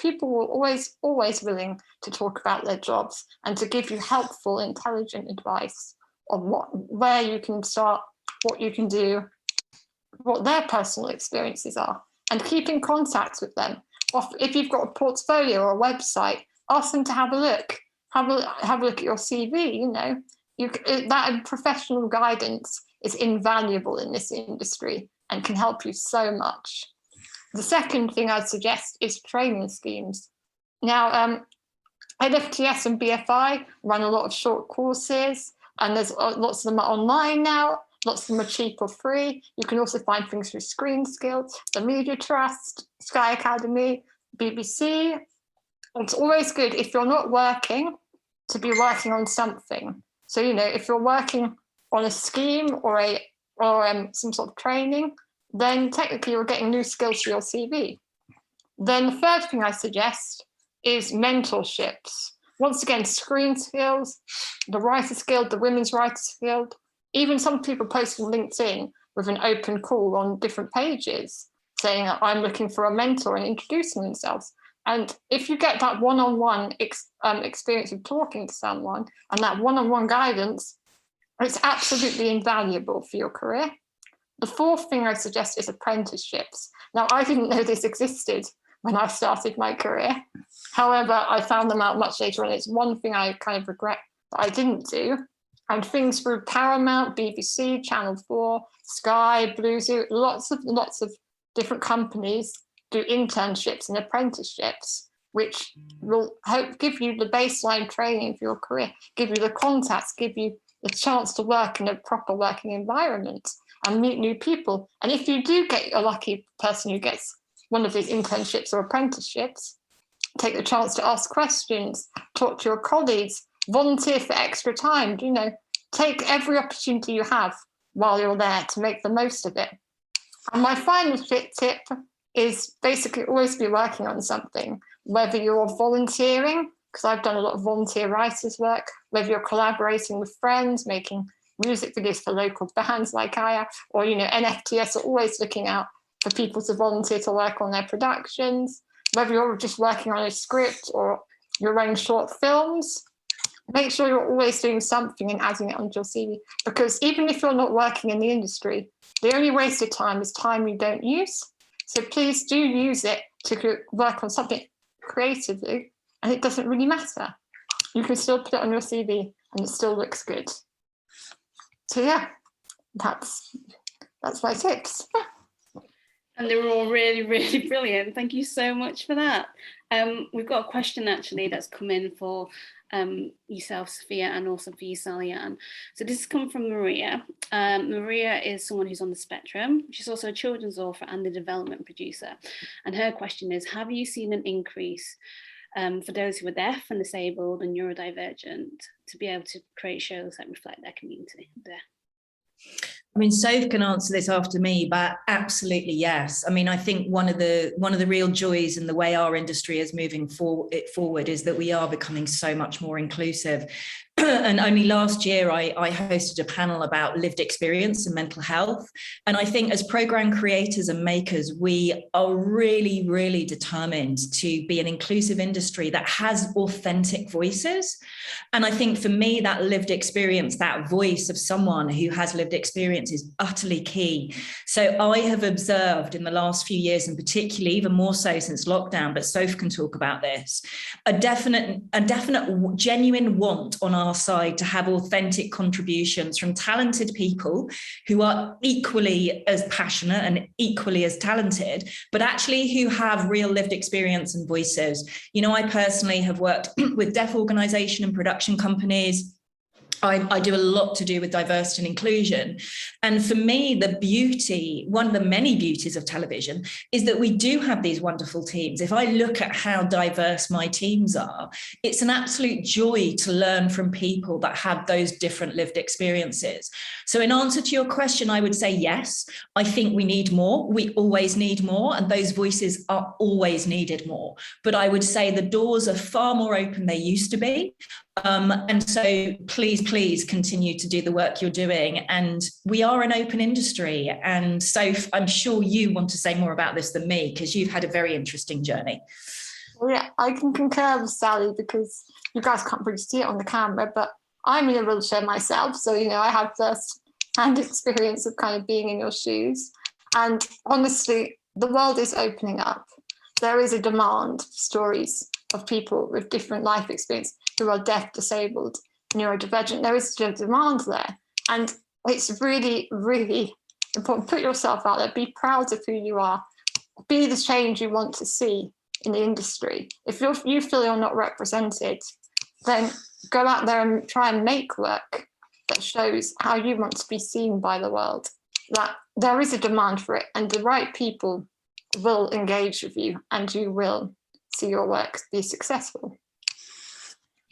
Speaker 6: people are always willing to talk about their jobs and to give you helpful, intelligent advice on where you can start, what you can do, what their personal experiences are, and keep in contact with them. If you've got a portfolio or a website, ask them to have a look. Have a look at your CV. You know, that professional guidance is invaluable in this industry and can help you so much. The second thing I'd suggest is training schemes. Now, LFTS and BFI run a lot of short courses, and there's lots of them are online now. Lots of them are cheap or free. You can also find things through Screen Skills, the Media Trust, Sky Academy, BBC. It's always good if you're not working to be working on something. So, you know, if you're working on a scheme or some sort of training, then technically you're getting new skills for your CV. Then the third thing I suggest is mentorships. Once again, Screen Skills, the Writers Guild, the Women's Writers Guild, even some people post on LinkedIn with an open call on different pages saying, I'm looking for a mentor, and introducing themselves. And if you get that one-on-one experience of talking to someone and that one-on-one guidance, it's absolutely invaluable for your career. The fourth thing I suggest is apprenticeships. Now, I didn't know this existed when I started my career. However, I found them out much later on. It's one thing I kind of regret that I didn't do. And things through Paramount, BBC, Channel 4, Sky, Bluezoo, lots of different companies do internships and apprenticeships, which will give you the baseline training for your career, give you the contacts, give you the chance to work in a proper working environment and meet new people. And if you do get a lucky person who gets one of these internships or apprenticeships, take the chance to ask questions, talk to your colleagues, volunteer for extra time, you know, take every opportunity you have while you're there to make the most of it. And my final tip is basically always be working on something, whether you're volunteering, because I've done a lot of volunteer writers work, whether you're collaborating with friends, making music videos for local bands like I have, or, you know, NFTS are always looking out for people to volunteer to work on their productions, whether you're just working on a script or you're running short films, make sure you're always doing something and adding it onto your CV, because even if you're not working in the industry, the only wasted time is time you don't use. So please do use it to work on something creatively, and it doesn't really matter. You can still put it on your CV and it still looks good. So yeah, that's my tips.
Speaker 1: And they were all really, really brilliant. Thank you so much for that. We've got a question actually that's come in for yourself, Sophia, and also for you, Sally-Ann. So this has come from Maria. Maria is someone who's on the spectrum. She's also a children's author and a development producer. And her question is, have you seen an increase for those who are deaf and disabled and neurodivergent to be able to create shows that reflect their community there?
Speaker 5: I mean, Soph can answer this after me, but absolutely yes. I mean, I think one of the real joys in the way our industry is moving forward is that we are becoming so much more inclusive. And only last year, I hosted a panel about lived experience and mental health. And I think as program creators and makers, we are really, really determined to be an inclusive industry that has authentic voices. And I think for me, that lived experience, that voice of someone who has lived experience is utterly key. So I have observed in the last few years, and particularly even more so since lockdown, but Soph can talk about this, a definite genuine want on our side to have authentic contributions from talented people who are equally as passionate and equally as talented, but actually who have real lived experience and voices. You know, I personally have worked with deaf organisation and production companies. I do a lot to do with diversity and inclusion. And for me, the beauty, one of the many beauties of television is that we do have these wonderful teams. If I look at how diverse my teams are, it's an absolute joy to learn from people that have those different lived experiences. So in answer to your question, I would say yes, I think we need more. We always need more, and those voices are always needed more. But I would say the doors are far more open than they used to be. And so please continue to do the work you're doing. And we are an open industry. And so I'm sure you want to say more about this than me, because you've had a very interesting journey.
Speaker 6: Well, yeah, I can concur with Sally, because you guys can't really see it on the camera, but I'm in a wheelchair myself. So, you know, I have first-hand experience of kind of being in your shoes. And honestly, the world is opening up. There is a demand for stories of people with different life experience who are deaf, disabled, neurodivergent. There is a demand there. And it's really, really important. Put yourself out there. Be proud of who you are. Be the change you want to see in the industry. If you feel you're not represented, then go out there and try and make work that shows how you want to be seen by the world. That there is a demand for it, and the right people will engage with you, and you will see your work be successful.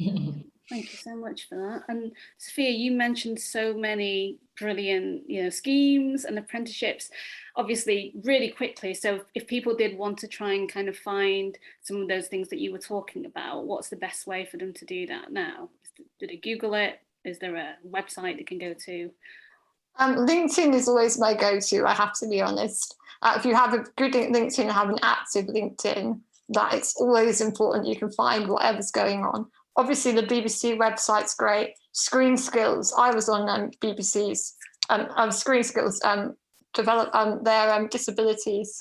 Speaker 1: Thank you so much for that. And Sophia, you mentioned so many brilliant, schemes and apprenticeships, obviously really quickly. So if people did want to try and kind of find some of those things that you were talking about, what's the best way for them to do that now? Do they Google it? Is there a website they can go to?
Speaker 6: LinkedIn is always my go-to, I have to be honest. If you have a good LinkedIn and have an active LinkedIn, that it's always important you can find whatever's going on. Obviously, the BBC website's great. Screen Skills, I was on BBC's Screen Skills, develop their disabilities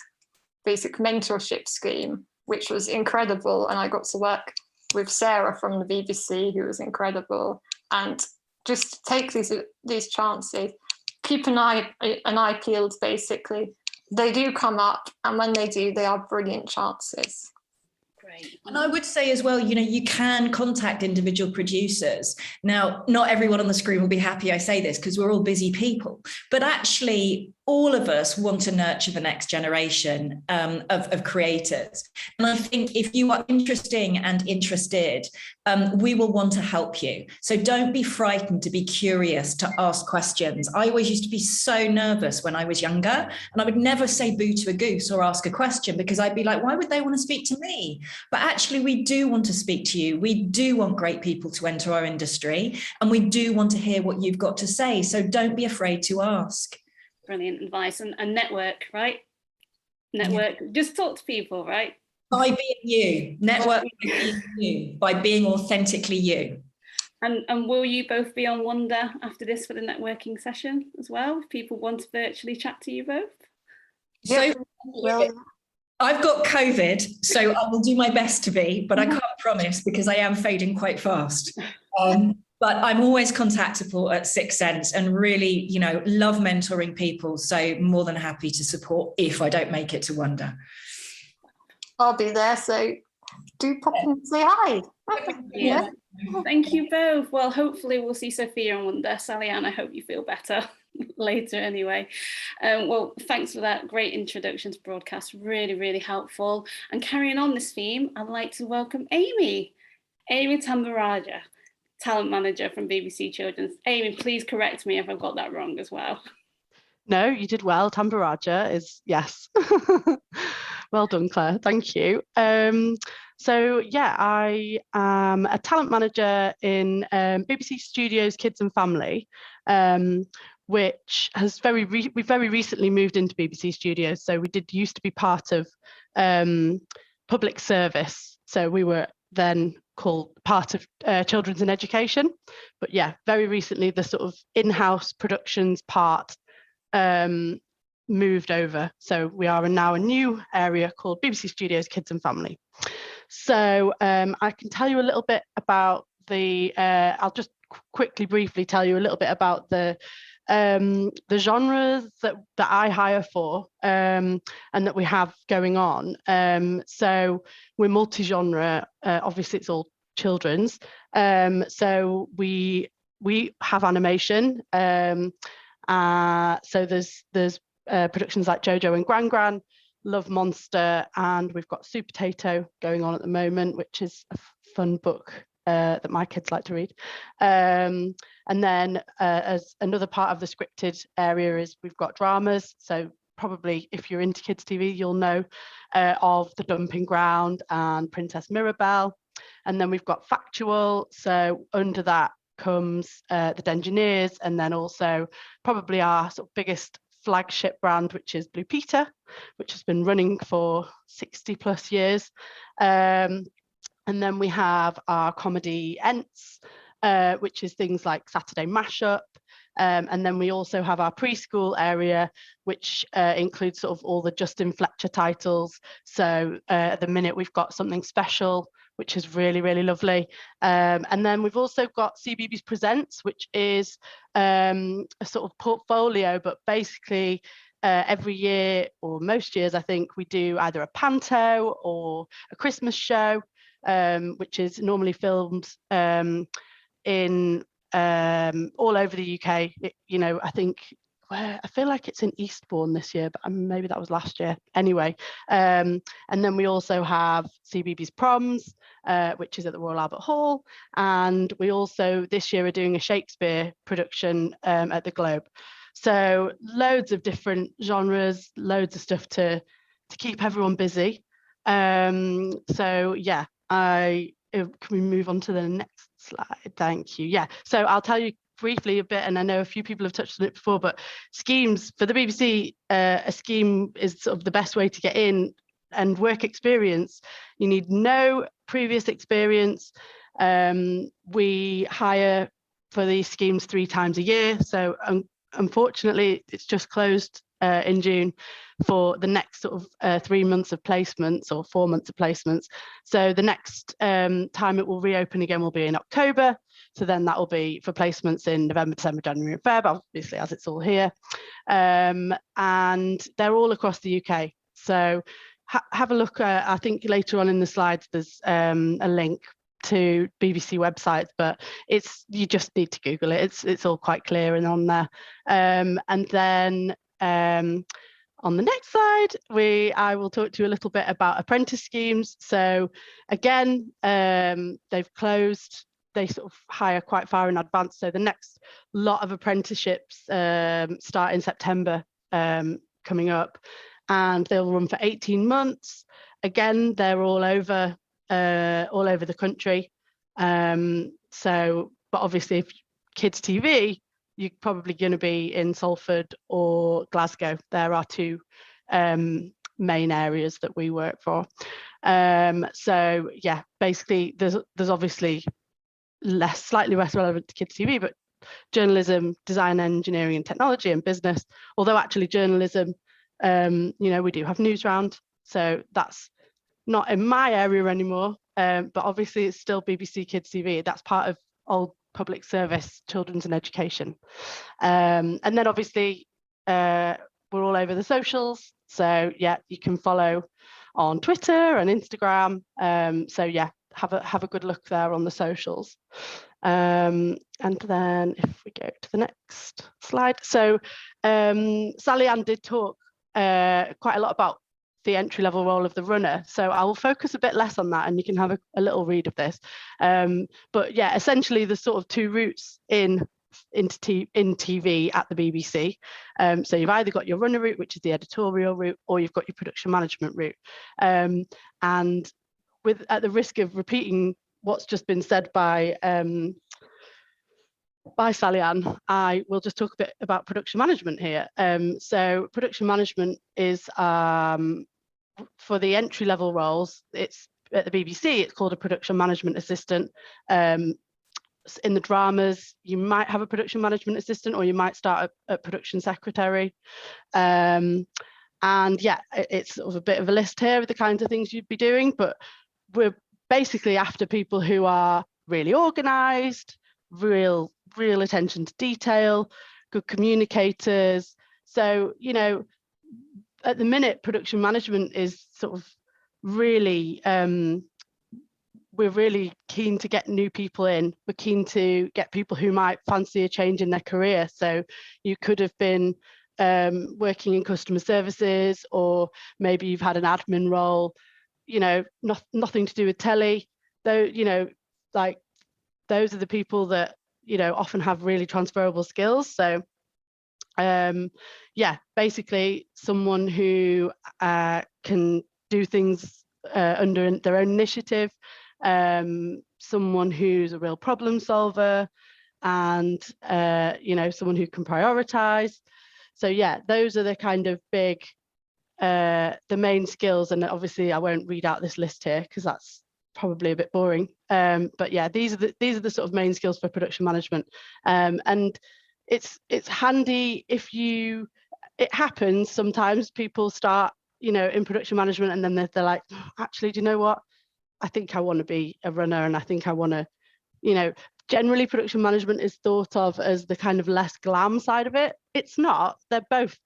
Speaker 6: basic mentorship scheme, which was incredible. And I got to work with Sarah from the BBC, who was incredible. And just take these chances. Keep an eye peeled, basically. They do come up, and when they do, they are brilliant chances.
Speaker 1: Great.
Speaker 5: And I would say as well, you can contact individual producers. Now, not everyone on the screen will be happy I say this, because we're all busy people, but actually all of us want to nurture the next generation of creators. And I think if you are interesting and interested, we will want to help you. So don't be frightened to be curious, to ask questions. I always used to be so nervous when I was younger, and I would never say boo to a goose or ask a question, because I'd be like, why would they want to speak to me? But actually, we do want to speak to you. We do want great people to enter our industry, and we do want to hear what you've got to say. So don't be afraid to ask.
Speaker 1: Brilliant advice. And network, right? Network, just talk to people, right?
Speaker 5: By being you. Network by being you, by being authentically you.
Speaker 1: And will you both be on Wonder after this for the networking session as well? If people want to virtually chat to you both?
Speaker 5: So I've got COVID, so I will do my best to be, but I can't promise, because I am fading quite fast. But I'm always contactable at Sixth Sense, and really, love mentoring people. So more than happy to support if I don't make it to Wonder.
Speaker 6: I'll be there, so do pop in and say hi.
Speaker 1: Yeah. Thank you both. Well, hopefully we'll see Sophia on Wonder. Sally-Anne, I hope you feel better later anyway. Well, thanks for that great introduction to broadcast. Really, really helpful. And carrying on this theme, I'd like to welcome Amy Tambaraja, talent manager from BBC Children's. Amy, please correct me if I've got that wrong as well.
Speaker 7: No, you did well. Tambaraja is, yes. Well done, Claire. Thank you. So yeah, I am a talent manager in BBC Studios Kids and Family, which has we very recently moved into BBC Studios. So we did used to be part of public service. So we were then called part of Children's and Education. But yeah, very recently the sort of in-house productions part moved over. So we are now a new area called BBC Studios Kids and Family. So I can tell you a little bit about I'll just quickly, briefly tell you a little bit about the genres that I hire for and that we have going on. So we're multi-genre, obviously it's all children's. So we have animation. So there's productions like Jojo and Gran Gran, Love Monster, and we've got Super Potato going on at the moment, which is a fun book that my kids like to read. And then as another part of the scripted area is we've got dramas. So probably if you're into kids TV, you'll know of The Dumping Ground and Princess Mirabelle. And then we've got factual. So under that comes The Dengineers, and then also probably our sort of biggest flagship brand, which is Blue Peter, which has been running for 60+ years. And then we have our comedy Ents, which is things like Saturday Mashup. And then we also have our preschool area, which includes sort of all the Justin Fletcher titles. So at the minute we've got Something Special, which is really, really lovely. And then we've also got CBeebies Presents, which is a sort of portfolio, but basically every year, or most years, I think, we do either a panto or a Christmas show, which is normally filmed in all over the UK. I think I feel like it's in Eastbourne this year, but maybe that was last year. Anyway, and then we also have CBeebies Proms, which is at the Royal Albert Hall, and we also this year are doing a Shakespeare production at the Globe. So loads of different genres, loads of stuff to keep everyone busy. So yeah, can we move on to the next slide? Thank you. Yeah, so I'll tell you briefly a bit, and I know a few people have touched on it before, but schemes for the BBC, a scheme is sort of the best way to get in and work experience. You need no previous experience. We hire for these schemes 3 times a year. So unfortunately, it's just closed in June for the next sort of 3 months of placements or 4 months of placements. So the next time it will reopen again will be in October. So then that will be for placements in November, December, January and Feb, obviously, as it's all here. And they're all across the UK. So have a look. I think later on in the slides, there's a link to BBC websites, but you just need to Google it. It's all quite clear and on there. And then on the next slide, I will talk to you a little bit about apprentice schemes. So again, they've closed. They sort of hire quite far in advance. So the next lot of apprenticeships start in September coming up, and they'll run for 18 months. Again, they're all over the country. But obviously, if kids TV, you're probably going to be in Salford or Glasgow. There are 2 main areas that we work for. So yeah, basically, there's obviously slightly less relevant to kids TV, but journalism, design, engineering, and technology, and business. Although actually journalism, we do have Newsround, so that's not in my area anymore. But obviously, it's still BBC Kids TV. That's part of old public service, children's and education. And then obviously, we're all over the socials. So yeah, you can follow on Twitter and Instagram. So yeah, have a good look there on the socials. And then if we go to the next slide. So Sally Ann did talk quite a lot about the entry-level role of the runner. So I will focus a bit less on that, and you can have a little read of this. But yeah, essentially there's sort of 2 routes in TV at the BBC. So you've either got your runner route, which is the editorial route, or you've got your production management route. And at the risk of repeating what's just been said by Sally-Ann, I will just talk a bit about production management here. So production management is for the entry-level roles. It's at the BBC, it's called a production management assistant. In the dramas, you might have a production management assistant, or you might start at production secretary. And yeah, it's sort of a bit of a list here of the kinds of things you'd be doing, but we're basically after people who are really organized, real attention to detail, good communicators. So, you know, at the minute, production management is sort of really, we're really keen to get new people in. We're keen to get people who might fancy a change in their career. So you could have been working in customer services, or maybe you've had an admin role, you know, nothing to do with telly. Though, you know, like those are the people that, you know, often have really transferable skills. So yeah, basically someone who can do things under their own initiative, someone who's a real problem solver, and you know, someone who can prioritize. So yeah, those are the kind of big the main skills. And obviously I won't read out this list here because that's probably a bit boring, but yeah, these are the sort of main skills for production management. And it's handy if it happens sometimes people start, you know, in production management, and then they're like, actually, do you know what, I think I want to be a runner, and I think I want to, you know, generally production management is thought of as the kind of less glam side of it. It's not. They're both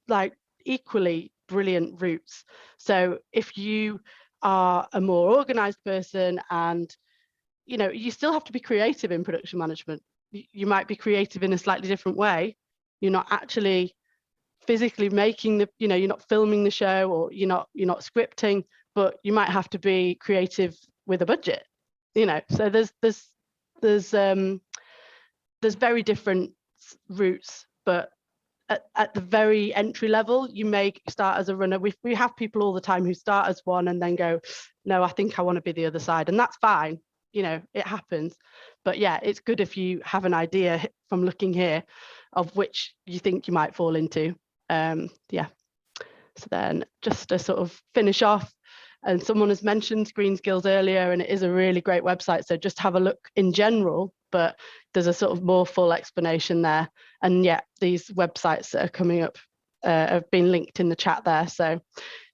Speaker 7: like equally brilliant routes. So if you are a more organized person, and, you know, you still have to be creative in production management. You might be creative in a slightly different way. You're not actually physically making the, you know, you're not filming the show, or you're not scripting, but you might have to be creative with a budget, you know. So there's very different routes, but at the very entry level, you may start as a runner. We have people all the time who start as one and then go, no, I think I want to be the other side, and that's fine, you know, it happens. But yeah, it's good if you have an idea from looking here of which you think you might fall into. Yeah. So then just to sort of finish off, and someone has mentioned Green Skills earlier, and it is a really great website. So just have a look in general, but there's a sort of more full explanation there. And yeah, these websites that are coming up have been linked in the chat there. So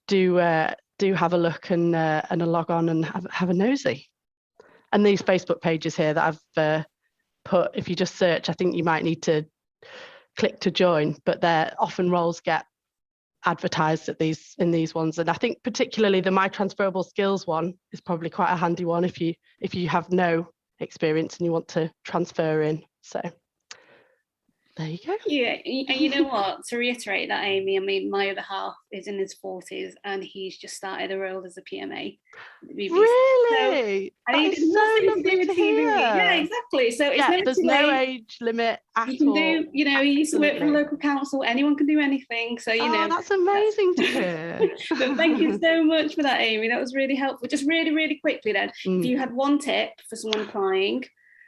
Speaker 7: do have a look and a log on and have a nosy. And these Facebook pages here that I've put, if you just search, I think you might need to click to join, but they're often roles get advertised in these ones. And I think particularly the My Transferable Skills one is probably quite a handy one if you have no experience and you want to transfer in. So there you go.
Speaker 1: Yeah, and you know what, to reiterate that, Amy, I mean, my other half is in his 40s and he's just started a role as a PMA.
Speaker 7: Really?
Speaker 1: So, and he did nothing to do with TV. Yeah, exactly. So it's
Speaker 7: there's no age limit at all.
Speaker 1: You can do, you know, he used to work for a local council, anyone can do anything. So, you know.
Speaker 7: That's amazing to hear.
Speaker 1: But thank you so much for that, Amy. That was really helpful. Just really, really quickly then, if you had one tip for someone applying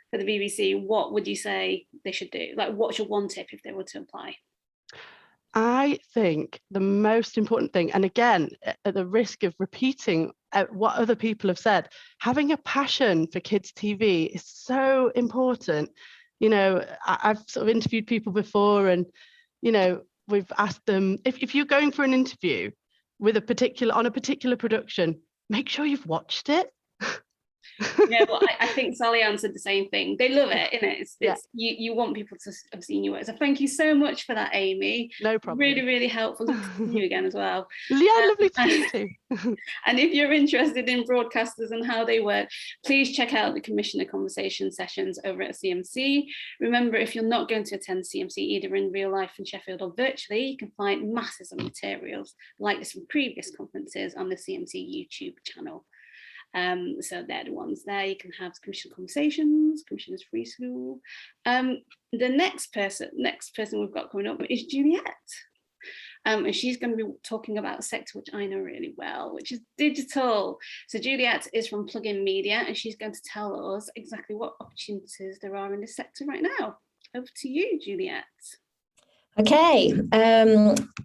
Speaker 1: for the BBC, what would you say they should do? Like, what's your one tip if they were to apply?
Speaker 7: I think the most important thing, and again, at the risk of repeating what other people have said, having a passion for kids' TV is so important. You know, I've sort of interviewed people before, and, you know, we've asked them, if you're going for an interview with on a particular production, make sure you've watched it.
Speaker 1: Yeah, well, I think Sally answered the same thing. They love it, innit? It's you want people to have seen your work. So thank you so much for that, Amy.
Speaker 7: No problem.
Speaker 1: Really, really helpful to see you again as well.
Speaker 7: Yeah, lovely to see you too.
Speaker 1: And if you're interested in broadcasters and how they work, please check out the Commissioner Conversation sessions over at CMC. Remember, if you're not going to attend CMC either in real life in Sheffield or virtually, you can find masses of materials like this from previous conferences on the CMC YouTube channel. So they're the ones there. You can have Commissioner Conversations, Commissioners Free School. The next person we've got coming up is Juliet. And she's going to be talking about a sector which I know really well, which is digital. So Juliet is from Plugin Media, and she's going to tell us exactly what opportunities there are in this sector right now. Over to you, Juliet.
Speaker 8: Okay,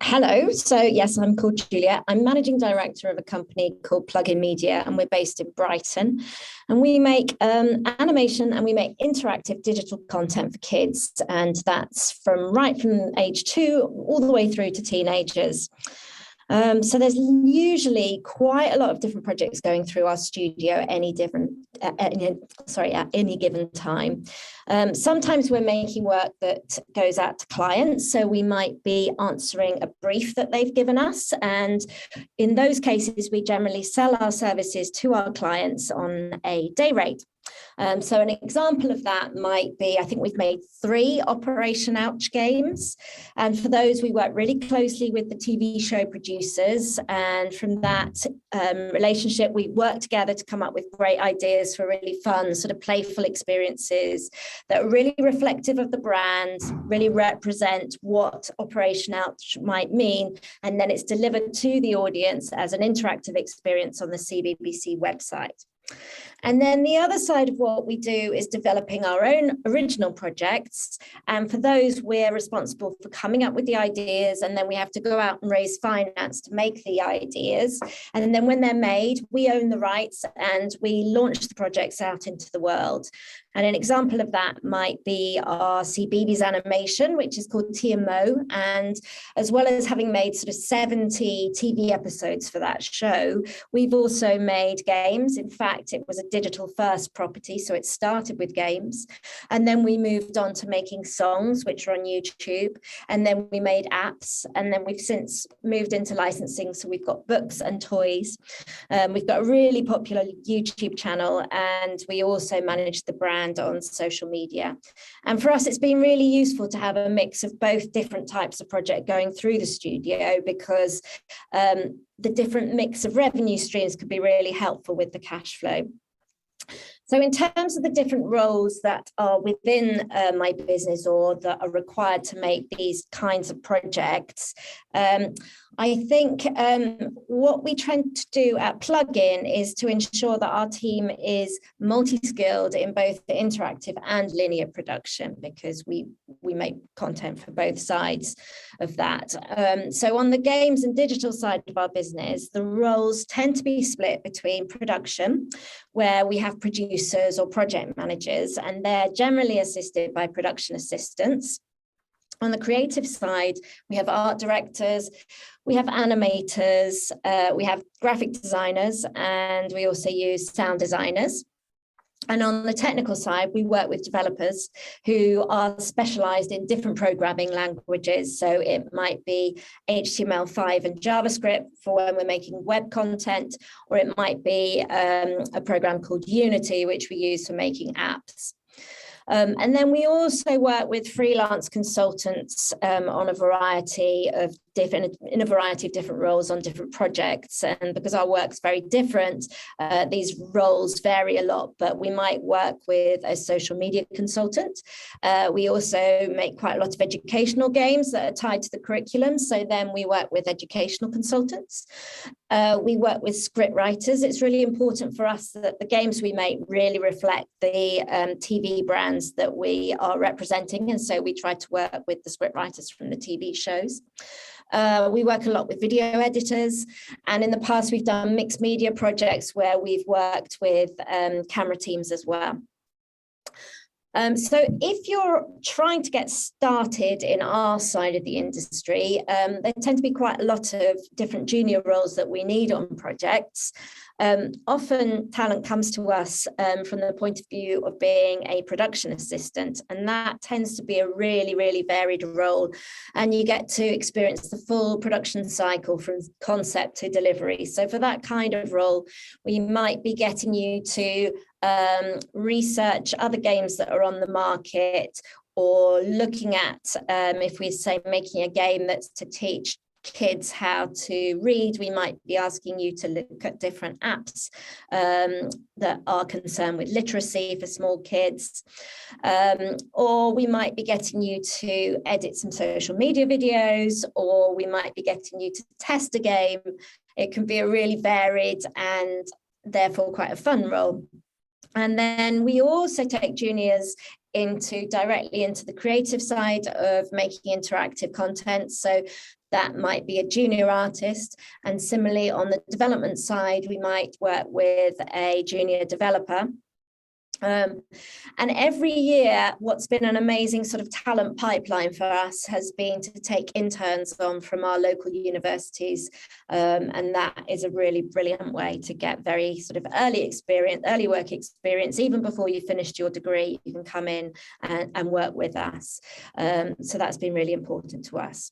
Speaker 8: hello. So yes, I'm called Juliet. I'm managing director of a company called Plugin Media, and we're based in Brighton. And we make animation and we make interactive digital content for kids. And that's right from age 2 all the way through to teenagers. So there's usually quite a lot of different projects going through our studio at any given time. Sometimes we're making work that goes out to clients, so we might be answering a brief that they've given us, and in those cases we generally sell our services to our clients on a day rate. So an example of that might be, I think we've made 3 Operation Ouch games. And for those, we work really closely with the TV show producers. And from that relationship, we work together to come up with great ideas for really fun, sort of playful experiences that are really reflective of the brand, really represent what Operation Ouch might mean. And then it's delivered to the audience as an interactive experience on the CBBC website. And then the other side of what we do is developing our own original projects. And for those, we're responsible for coming up with the ideas, and then we have to go out and raise finance to make the ideas. And then when they're made, we own the rights and we launch the projects out into the world. And an example of that might be our CBeebies animation, which is called Tia Mo. And as well as having made sort of 70 TV episodes for that show, we've also made games. In fact, it was a digital first property, so it started with games. And then we moved on to making songs, which are on YouTube. And then we made apps. And then we've since moved into licensing. So we've got books and toys. We've got a really popular YouTube channel, and we also manage the brand on social media. And for us, it's been really useful to have a mix of both different types of project going through the studio, because the different mix of revenue streams could be really helpful with the cash flow. So in terms of the different roles that are within my business or that are required to make these kinds of projects, I think what we try to do at Plugin is to ensure that our team is multi-skilled in both the interactive and linear production, because we make content for both sides of that. So on the games and digital side of our business, the roles tend to be split between production, where we have producers or project managers, and they're generally assisted by production assistants. On the creative side, we have art directors, we have animators, we have graphic designers, and we also use sound designers. And on the technical side, we work with developers who are specialized in different programming languages. So it might be HTML5 and JavaScript for when we're making web content, or it might be a program called Unity, which we use for making apps. And then we also work with freelance consultants on a variety of different roles on different projects. And because our work's very different, these roles vary a lot, but we might work with a social media consultant. We also make quite a lot of educational games that are tied to the curriculum. So then we work with educational consultants. We work with script writers. It's really important for us that the games we make really reflect the TV brands that we are representing. And so we try to work with the script writers from the TV shows. We work a lot with video editors, and in the past we've done mixed media projects where we've worked with camera teams as well. So if you're trying to get started in our side of the industry, there tend to be quite a lot of different junior roles that we need on projects. Often talent comes to us from the point of view of being a production assistant, and that tends to be a really, really varied role. And you get to experience the full production cycle from concept to delivery. So for that kind of role, we might be getting you to research other games that are on the market, or looking at, if we say making a game that's to teach kids how to read. We might be asking you to look at different apps that are concerned with literacy for small kids. Or we might be getting you to edit some social media videos, or we might be getting you to test a game. It can be a really varied and therefore quite a fun role. And then we also take juniors directly into the creative side of making interactive content. So that might be a junior artist. And similarly, on the development side, we might work with a junior developer. And every year, what's been an amazing sort of talent pipeline for us has been to take interns on from our local universities. And that is a really brilliant way to get very sort of early work experience. Even before you finished your degree, you can come in and work with us. So that's been really important to us.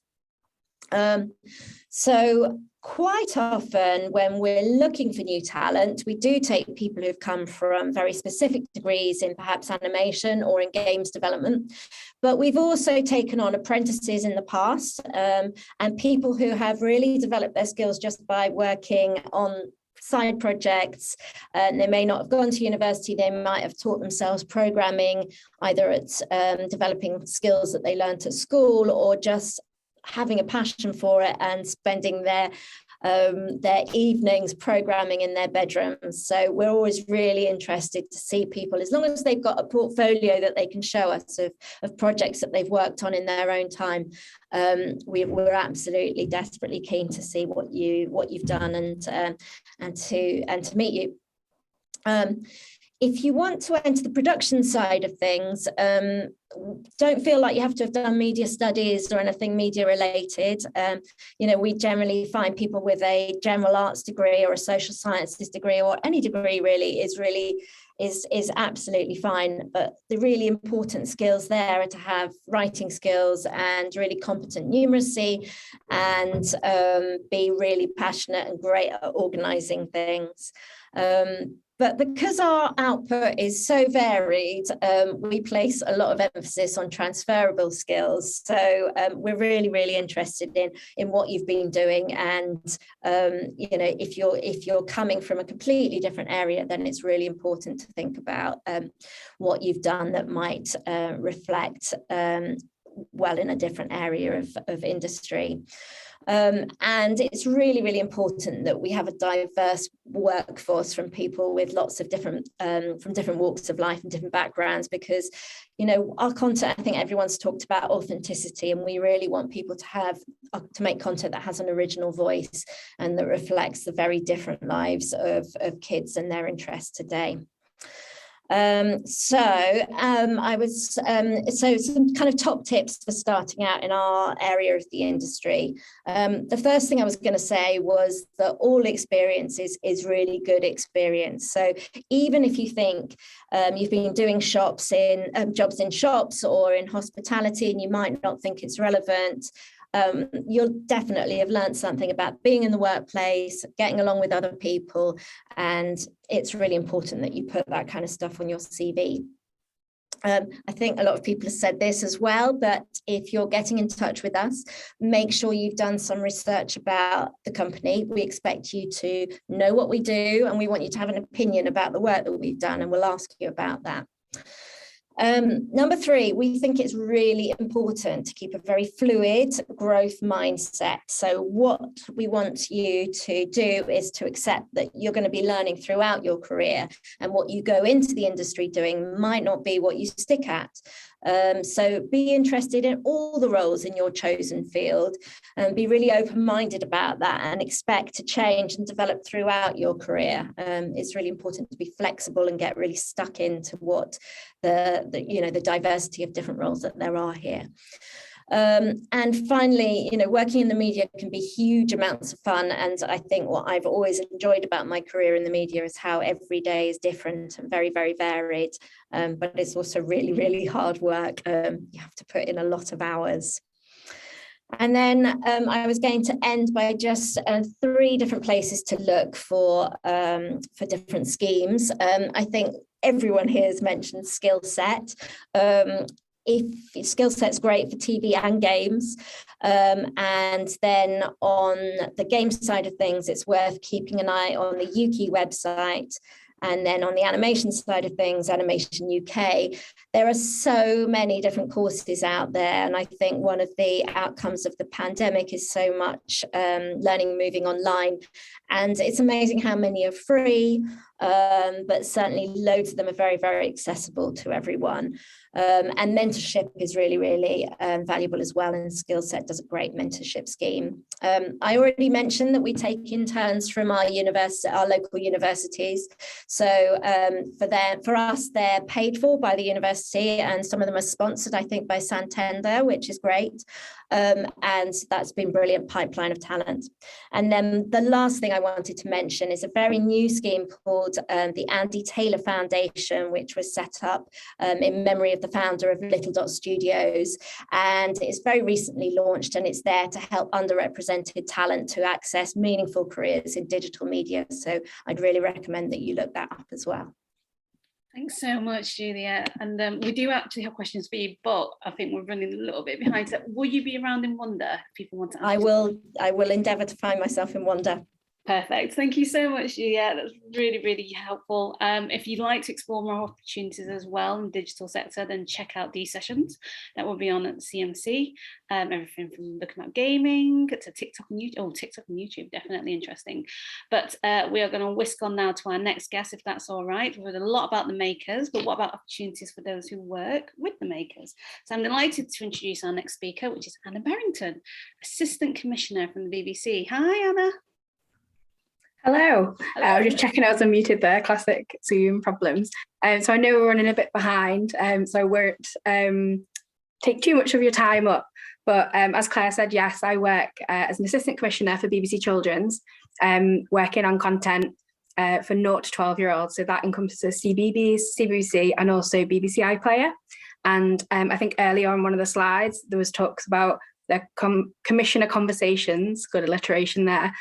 Speaker 8: So quite often when we're looking for new talent, we do take people who've come from very specific degrees in perhaps animation or in games development, but we've also taken on apprentices in the past and people who have really developed their skills just by working on side projects. They may not have gone to university, they might have taught themselves programming, either at developing skills that they learned at school or just having a passion for it and spending their evenings programming in their bedrooms. So we're always really interested to see people, as long as they've got a portfolio that they can show us of projects that they've worked on in their own time. We're absolutely desperately keen to see what you've done and to meet you. If you want to enter the production side of things, don't feel like you have to have done media studies or anything media related. We generally find people with a general arts degree or a social sciences degree or any degree really is absolutely fine. But the really important skills there are to have writing skills and really competent numeracy and be really passionate and great at organizing things. But because our output is so varied, we place a lot of emphasis on transferable skills. So we're really, really interested in what you've been doing. And, if you're coming from a completely different area, then it's really important to think about what you've done that might reflect well in a different area of industry. And it's really, really important that we have a diverse workforce from people with lots of different walks of life and different backgrounds, because, our content, I think everyone's talked about authenticity, and we really want people to make content that has an original voice and that reflects the very different lives of kids and their interests today. So some kind of top tips for starting out in our area of the industry. The first thing I was going to say was that all experience is really good experience. So even if you think you've been doing jobs in shops or in hospitality and you might not think it's relevant, you'll definitely have learned something about being in the workplace, getting along with other people, and it's really important that you put that kind of stuff on your CV. I think a lot of people have said this as well, but if you're getting in touch with us, make sure you've done some research about the company. We expect you to know what we do, and we want you to have an opinion about the work that we've done, and we'll ask you about that. Number 3, we think it's really important to keep a very fluid growth mindset. So what we want you to do is to accept that you're going to be learning throughout your career, and what you go into the industry doing might not be what you stick at. So be interested in all the roles in your chosen field and be really open-minded about that, and expect to change and develop throughout your career. It's really important to be flexible and get really stuck into what the diversity of different roles that there are here. And finally, working in the media can be huge amounts of fun. And I think what I've always enjoyed about my career in the media is how every day is different and very, very varied. But it's also really, really hard work. You have to put in a lot of hours. And then I was going to end by just 3 different places to look for different schemes. I think everyone here has mentioned skill set. if skill set's great for TV and games. And then on the game side of things, it's worth keeping an eye on the Ukie website. And then on the animation side of things, Animation UK, there are so many different courses out there. And I think one of the outcomes of the pandemic is so much learning moving online. And it's amazing how many are free, but certainly loads of them are very, very accessible to everyone. And mentorship is really, really valuable as well. And Skillset does a great mentorship scheme. I already mentioned that we take interns from our local universities. So for us, they're paid for by the university, and some of them are sponsored, I think, by Santander, which is great. And that's been brilliant pipeline of talent. And then the last thing I wanted to mention is a very new scheme called the Andy Taylor Foundation, which was set up in memory of the founder of Little Dot Studios. And it's very recently launched, and it's there to help underrepresented talent to access meaningful careers in digital media. So I'd really recommend that you look that up as well.
Speaker 1: Thanks so much, Julia. And we do actually have questions for you, but I think we're running a little bit behind. So will you be around in Wonder if people want to ask?
Speaker 8: I will endeavour to find myself in Wonder.
Speaker 1: Perfect. Thank you so much, Julia. That's really, really helpful. If you'd like to explore more opportunities as well in the digital sector, then check out these sessions that will be on at CMC. Everything from looking at gaming to TikTok and YouTube. Oh, TikTok and YouTube, definitely interesting. But we are going to whisk on now to our next guest, if that's all right. We've heard a lot about the makers, but what about opportunities for those who work with the makers? So I'm delighted to introduce our next speaker, which is Anna Berrington, Assistant Commissioner from the BBC. Hi, Anna.
Speaker 9: Hello. I was just checking I was unmuted there, classic Zoom problems. So I know we're running a bit behind, so I won't take too much of your time up. But as Claire said, yes, I work as an Assistant Commissioner for BBC Children's, working on content for 0 to 12-year-olds. So that encompasses CBeebies, CBBC, and also BBC iPlayer. And I think earlier on one of the slides, there was talks about the commissioner conversations, good alliteration there,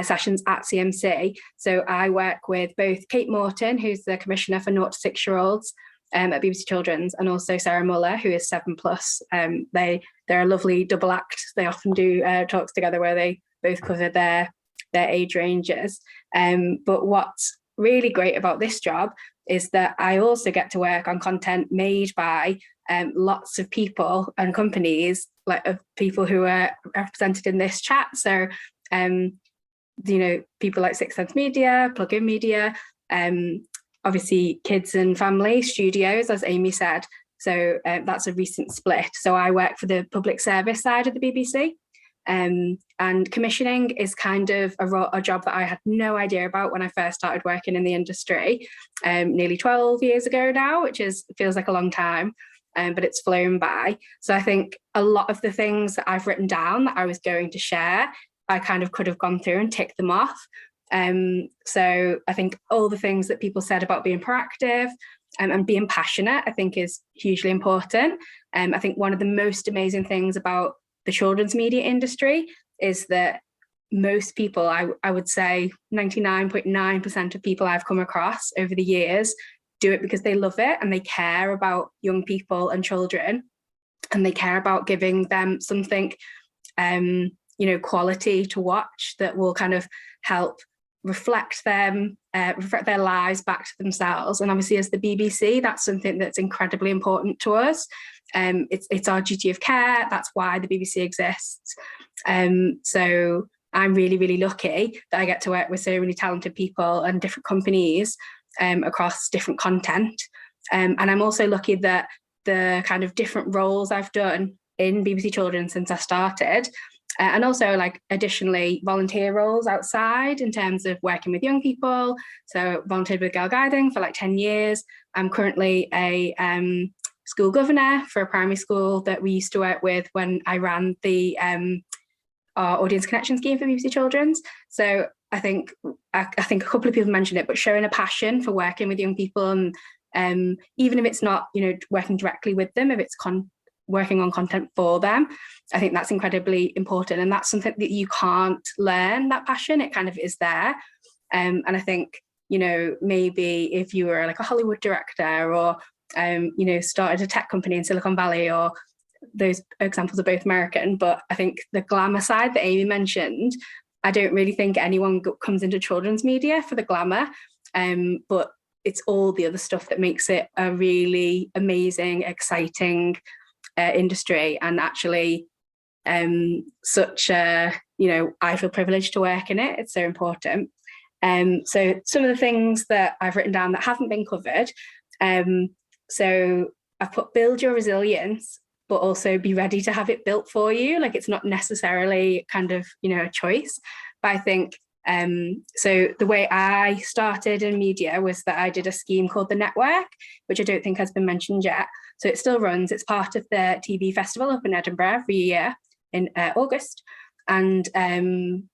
Speaker 9: sessions at CMC. So I work with both Kate Morton, who's the commissioner for 0 to 6-year-olds at BBC Children's, and also Sarah Muller, who is 7+. They're a lovely double act. They often do talks together where they both cover their age ranges. But what's really great about this job is that I also get to work on content made by lots of people and companies, like of people who are represented in this chat. So, people like Sixth Sense Media, Plug-in Media, obviously Kids and Family Studios, as Amy said. So that's a recent split. So I work for the public service side of the BBC. And commissioning is kind of a job that I had no idea about when I first started working in the industry, nearly 12 years ago now, which feels like a long time, but it's flown by. So I think a lot of the things that I've written down that I was going to share, I kind of could have gone through and ticked them off. So I think all the things that people said about being proactive and being passionate, I think is hugely important. I think one of the most amazing things about the children's media industry is that most people, I would say 99.9% of people I've come across over the years do it because they love it and they care about young people and children, and they care about giving them something, quality to watch that will kind of help reflect their lives back to themselves. And obviously as the BBC, that's something that's incredibly important to us. It's our duty of care. That's why the BBC exists. So I'm really, really lucky that I get to work with so many talented people and different companies across different content. And I'm also lucky that the kind of different roles I've done in BBC Children since I started, and also like additionally volunteer roles outside in terms of working with young people. So volunteered with Girl Guiding for like 10 years. I'm currently a school governor for a primary school that we used to work with when I ran the our audience connection scheme for BBC Children's. So I think a couple of people mentioned it, but showing a passion for working with young people, and even if it's not working directly with them, if it's working on content for them, I think that's incredibly important. And that's something that you can't learn, that passion. It kind of is there. And I think maybe if you were like a Hollywood director or started a tech company in Silicon Valley, or those examples are both American. But I think the glamour side that Amy mentioned, I don't really think anyone comes into children's media for the glamour, but it's all the other stuff that makes it a really amazing, exciting industry, and actually such a, I feel privileged to work in it. It's so important. So some of the things that I've written down that haven't been covered. So I've put build your resilience, but also be ready to have it built for you. Like, it's not necessarily kind of, a choice, but I think, so the way I started in media was that I did a scheme called The Network, which I don't think has been mentioned yet. So it still runs. It's part of the TV festival up in Edinburgh every year in August. And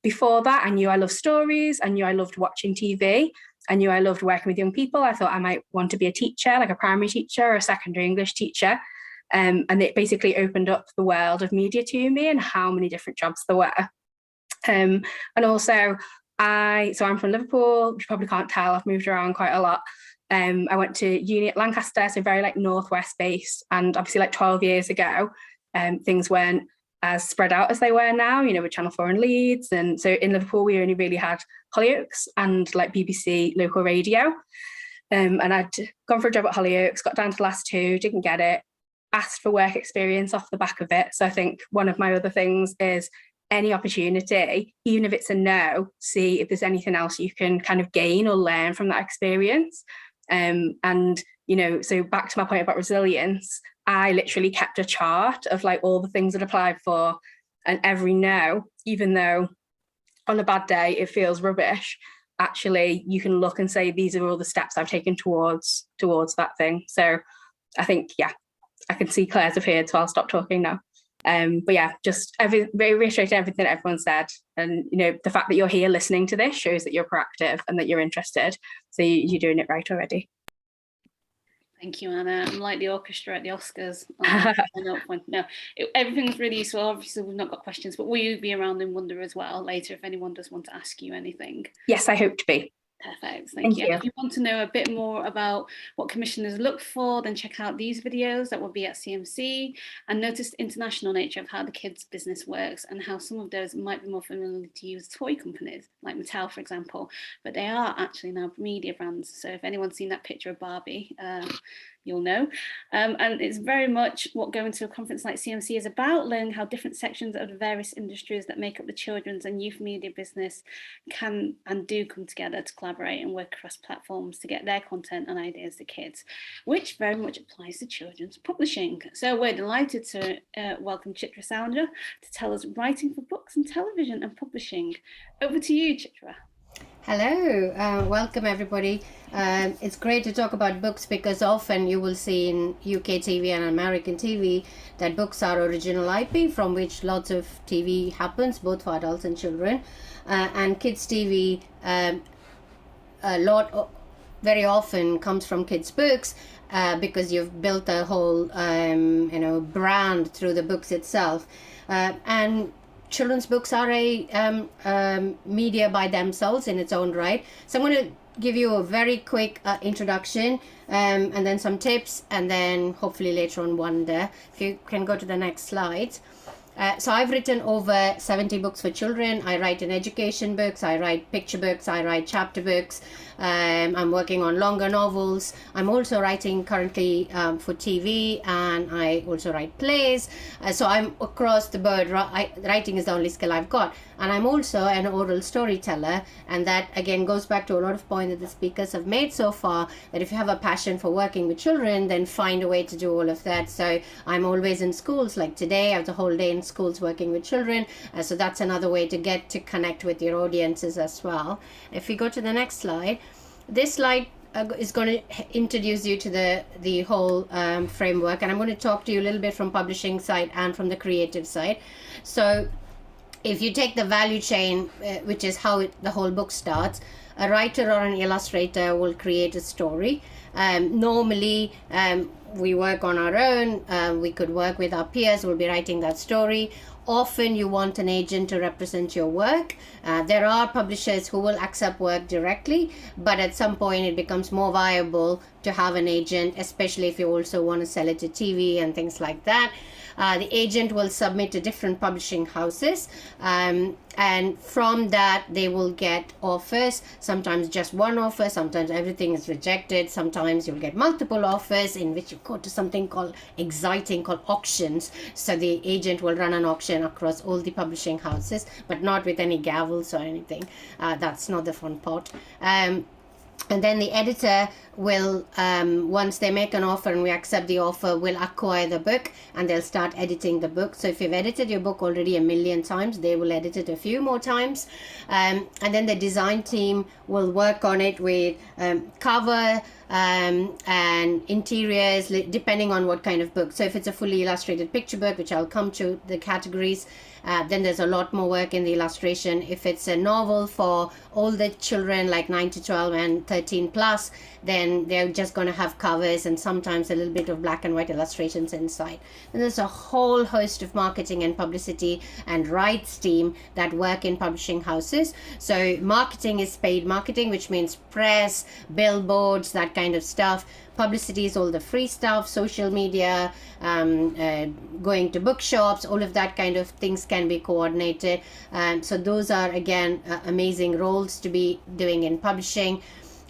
Speaker 9: before that, I knew I loved stories. I knew I loved watching TV. I knew I loved working with young people. I thought I might want to be a teacher, like a primary teacher or a secondary English teacher. And it basically opened up the world of media to me and how many different jobs there were. And also, so I'm from Liverpool, which you probably can't tell, I've moved around quite a lot. I went to uni at Lancaster, so very like northwest based, and obviously like 12 years ago, things weren't as spread out as they were now, with Channel 4 and Leeds. And so in Liverpool, we only really had Hollyoaks and like BBC local radio. And I'd gone for a job at Hollyoaks, got down to the last two, didn't get it, asked for work experience off the back of it. So I think one of my other things is any opportunity, even if it's a no, see if there's anything else you can kind of gain or learn from that experience. So back to my point about resilience, I literally kept a chart of like all the things I'd applied for, and every no, even though on a bad day it feels rubbish, actually you can look and say, these are all the steps I've taken towards that thing. So I think, I can see Claire's appeared, so I'll stop talking now. But yeah, just reiterating everything that everyone said. And, the fact that you're here listening to this shows that you're proactive and that you're interested. So you're doing it right already.
Speaker 1: Thank you, Anna. I'm like the orchestra at the Oscars. Everything was really useful. Obviously, we've not got questions, but will you be around in Wonder as well later if anyone does want to ask you anything?
Speaker 9: Yes, I hope to be.
Speaker 1: Perfect, thank you. If you want to know a bit more about what commissioners look for, then check out these videos that will be at CMC, and notice the international nature of how the kids' business works and how some of those might be more familiar to use toy companies, like Mattel, for example, but they are actually now media brands. So if anyone's seen that picture of Barbie, you'll know. And it's very much what going to a conference like CMC is about, learning how different sections of the various industries that make up the children's and youth media business can and do come together to collaborate and work across platforms to get their content and ideas to kids, which very much applies to children's publishing. So we're delighted to welcome Chitra Sounder to tell us writing for books and television and publishing. Over to you, Chitra.
Speaker 10: Hello, welcome everybody. It's great to talk about books because often you will see in UK TV and American TV that books are original IP from which lots of TV happens, both for adults and children. And kids TV very often comes from kids books because you've built a whole brand through the books itself. And children's books are a media by themselves in its own right. So I'm going to give you a very quick introduction and then some tips, and then hopefully later on Wonder. If you can go to the next slide. So I've written over 70 books for children. I write in education books, I write picture books, I write chapter books. I'm working on longer novels. I'm also writing currently for TV, and I also write plays. So I'm across the board. Writing is the only skill I've got. And I'm also an oral storyteller. And that again goes back to a lot of points that the speakers have made so far, that if you have a passion for working with children, then find a way to do all of that. So I'm always in schools, like today I have the whole day in schools working with children. So that's another way to get to connect with your audiences as well. If we go to the next slide, this slide is going to introduce you to the whole framework, and I'm going to talk to you a little bit from publishing side and from the creative side. So if you take the value chain, which is how the whole book starts, a writer or an illustrator will create a story. Normally we work on our own. We could work with our peers. We'll be writing that story. Often you want an agent to represent your work. There are publishers who will accept work directly, but at some point it becomes more viable to have an agent, especially if you also want to sell it to TV and things like that. The agent will submit to different publishing houses, and from that they will get offers. Sometimes just one offer, sometimes everything is rejected, sometimes you'll get multiple offers, in which you go to something called auctions. So the agent will run an auction across all the publishing houses, but not with any gavels or anything. That's not the fun part. And then the editor will, once they make an offer and we accept the offer, will acquire the book and they'll start editing the book. So if you've edited your book already 1 million times, they will edit it a few more times. And then the design team will work on it with cover and interiors, depending on what kind of book. So if it's a fully illustrated picture book, which I'll come to the categories, then there's a lot more work in the illustration. If it's a novel for older children like 9 to 12 and 13 plus, then they're just going to have covers and sometimes a little bit of black and white illustrations inside. And there's a whole host of marketing and publicity and rights team that work in publishing houses. So marketing is paid marketing, which means press, billboards, that kind of stuff. Publicity is all the free stuff, social media, going to bookshops, all of that kind of things can be coordinated. So those are, again, amazing roles to be doing in publishing.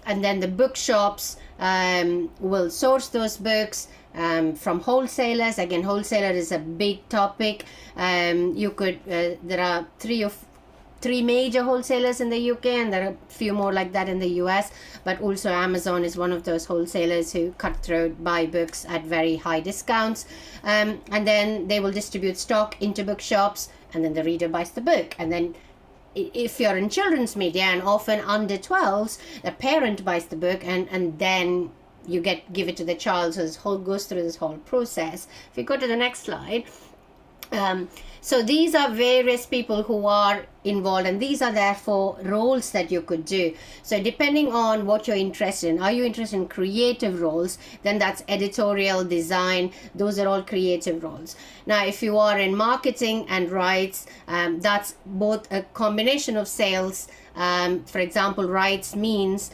Speaker 10: And then the bookshops will source those books from wholesalers. Again, wholesaler is a big topic. There are three major wholesalers in the UK, and there are a few more like that in the US, but also Amazon is one of those wholesalers who cutthroat buy books at very high discounts, and then they will distribute stock into bookshops, and then the reader buys the book. And then if you're in children's media, and often under 12s, the parent buys the book, and then you give it to the child. So this goes through this whole process. If you go to the next slide. So these are various people who are involved, and these are therefore roles that you could do. So depending on what you're interested in, are you interested in creative roles? Then that's editorial, design, those are all creative roles. Now, if you are in marketing and rights, that's both a combination of sales. For example, rights means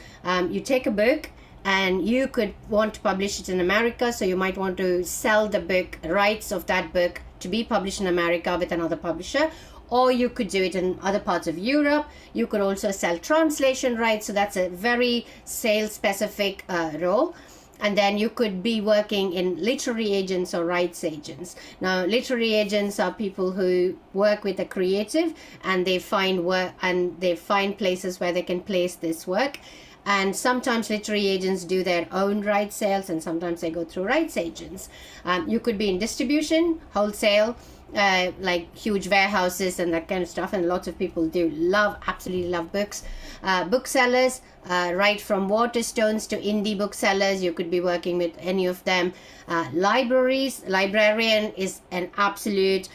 Speaker 10: you take a book, and you could want to publish it in America, so you might want to sell the book, rights of that book, to be published in America with another publisher, or you could do it in other parts of Europe. You could also sell translation rights, so that's a very sales specific role. And then you could be working in literary agents or rights agents. Now, literary agents are people who work with a creative, and they find work and they find places where they can place this work. And sometimes literary agents do their own rights sales, and sometimes they go through rights agents. You could be in distribution, wholesale, like huge warehouses and that kind of stuff. And lots of people absolutely love books. Booksellers, right from Waterstones to indie booksellers, you could be working with any of them. Librarian is an absolute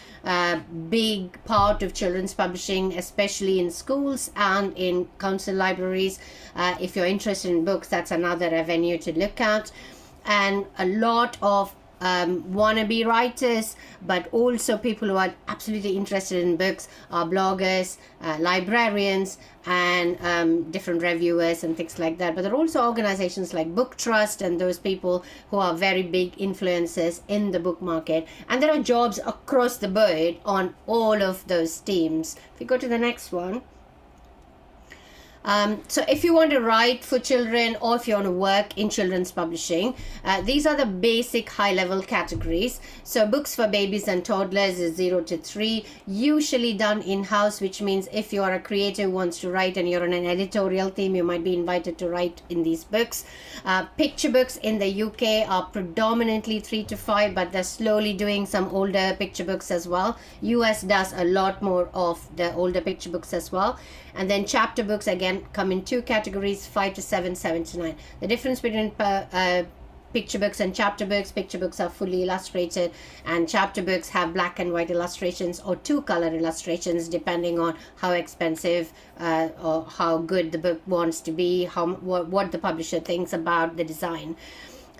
Speaker 10: big part of children's publishing, especially in schools and in council libraries. If you're interested in books, that's another avenue to look at. And a lot of wannabe writers, but also people who are absolutely interested in books are bloggers, librarians, and different reviewers and things like that. But there are also organizations like Book Trust and those people who are very big influencers in the book market. And there are jobs across the board on all of those teams. If you go to the next one. So if you want to write for children, or if you want to work in children's publishing, these are the basic high-level categories. So books for babies and toddlers is 0 to 3, usually done in-house, which means if you are a creative who wants to write and you're on an editorial team, you might be invited to write in these books. Picture books in the UK are predominantly 3 to 5, but they're slowly doing some older picture books as well. US does a lot more of the older picture books as well. And then chapter books, again, come in 2 categories, 5 to 7, 7 to 9. The difference between picture books and chapter books are fully illustrated, and chapter books have black and white illustrations or 2-color illustrations, depending on how expensive or how good the book wants to be, what the publisher thinks about the design.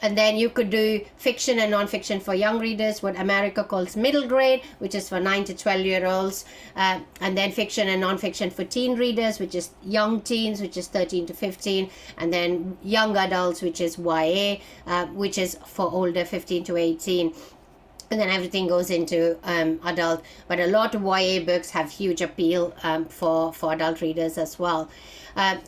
Speaker 10: and then you could do fiction and non-fiction for young readers, what America calls middle grade, which is for 9 to 12-year-olds, and then fiction and non-fiction for teen readers, which is young teens, which is 13 to 15, and then young adults, which is YA, which is for older, 15 to 18. And then everything goes into adult, but a lot of YA books have huge appeal for adult readers as well.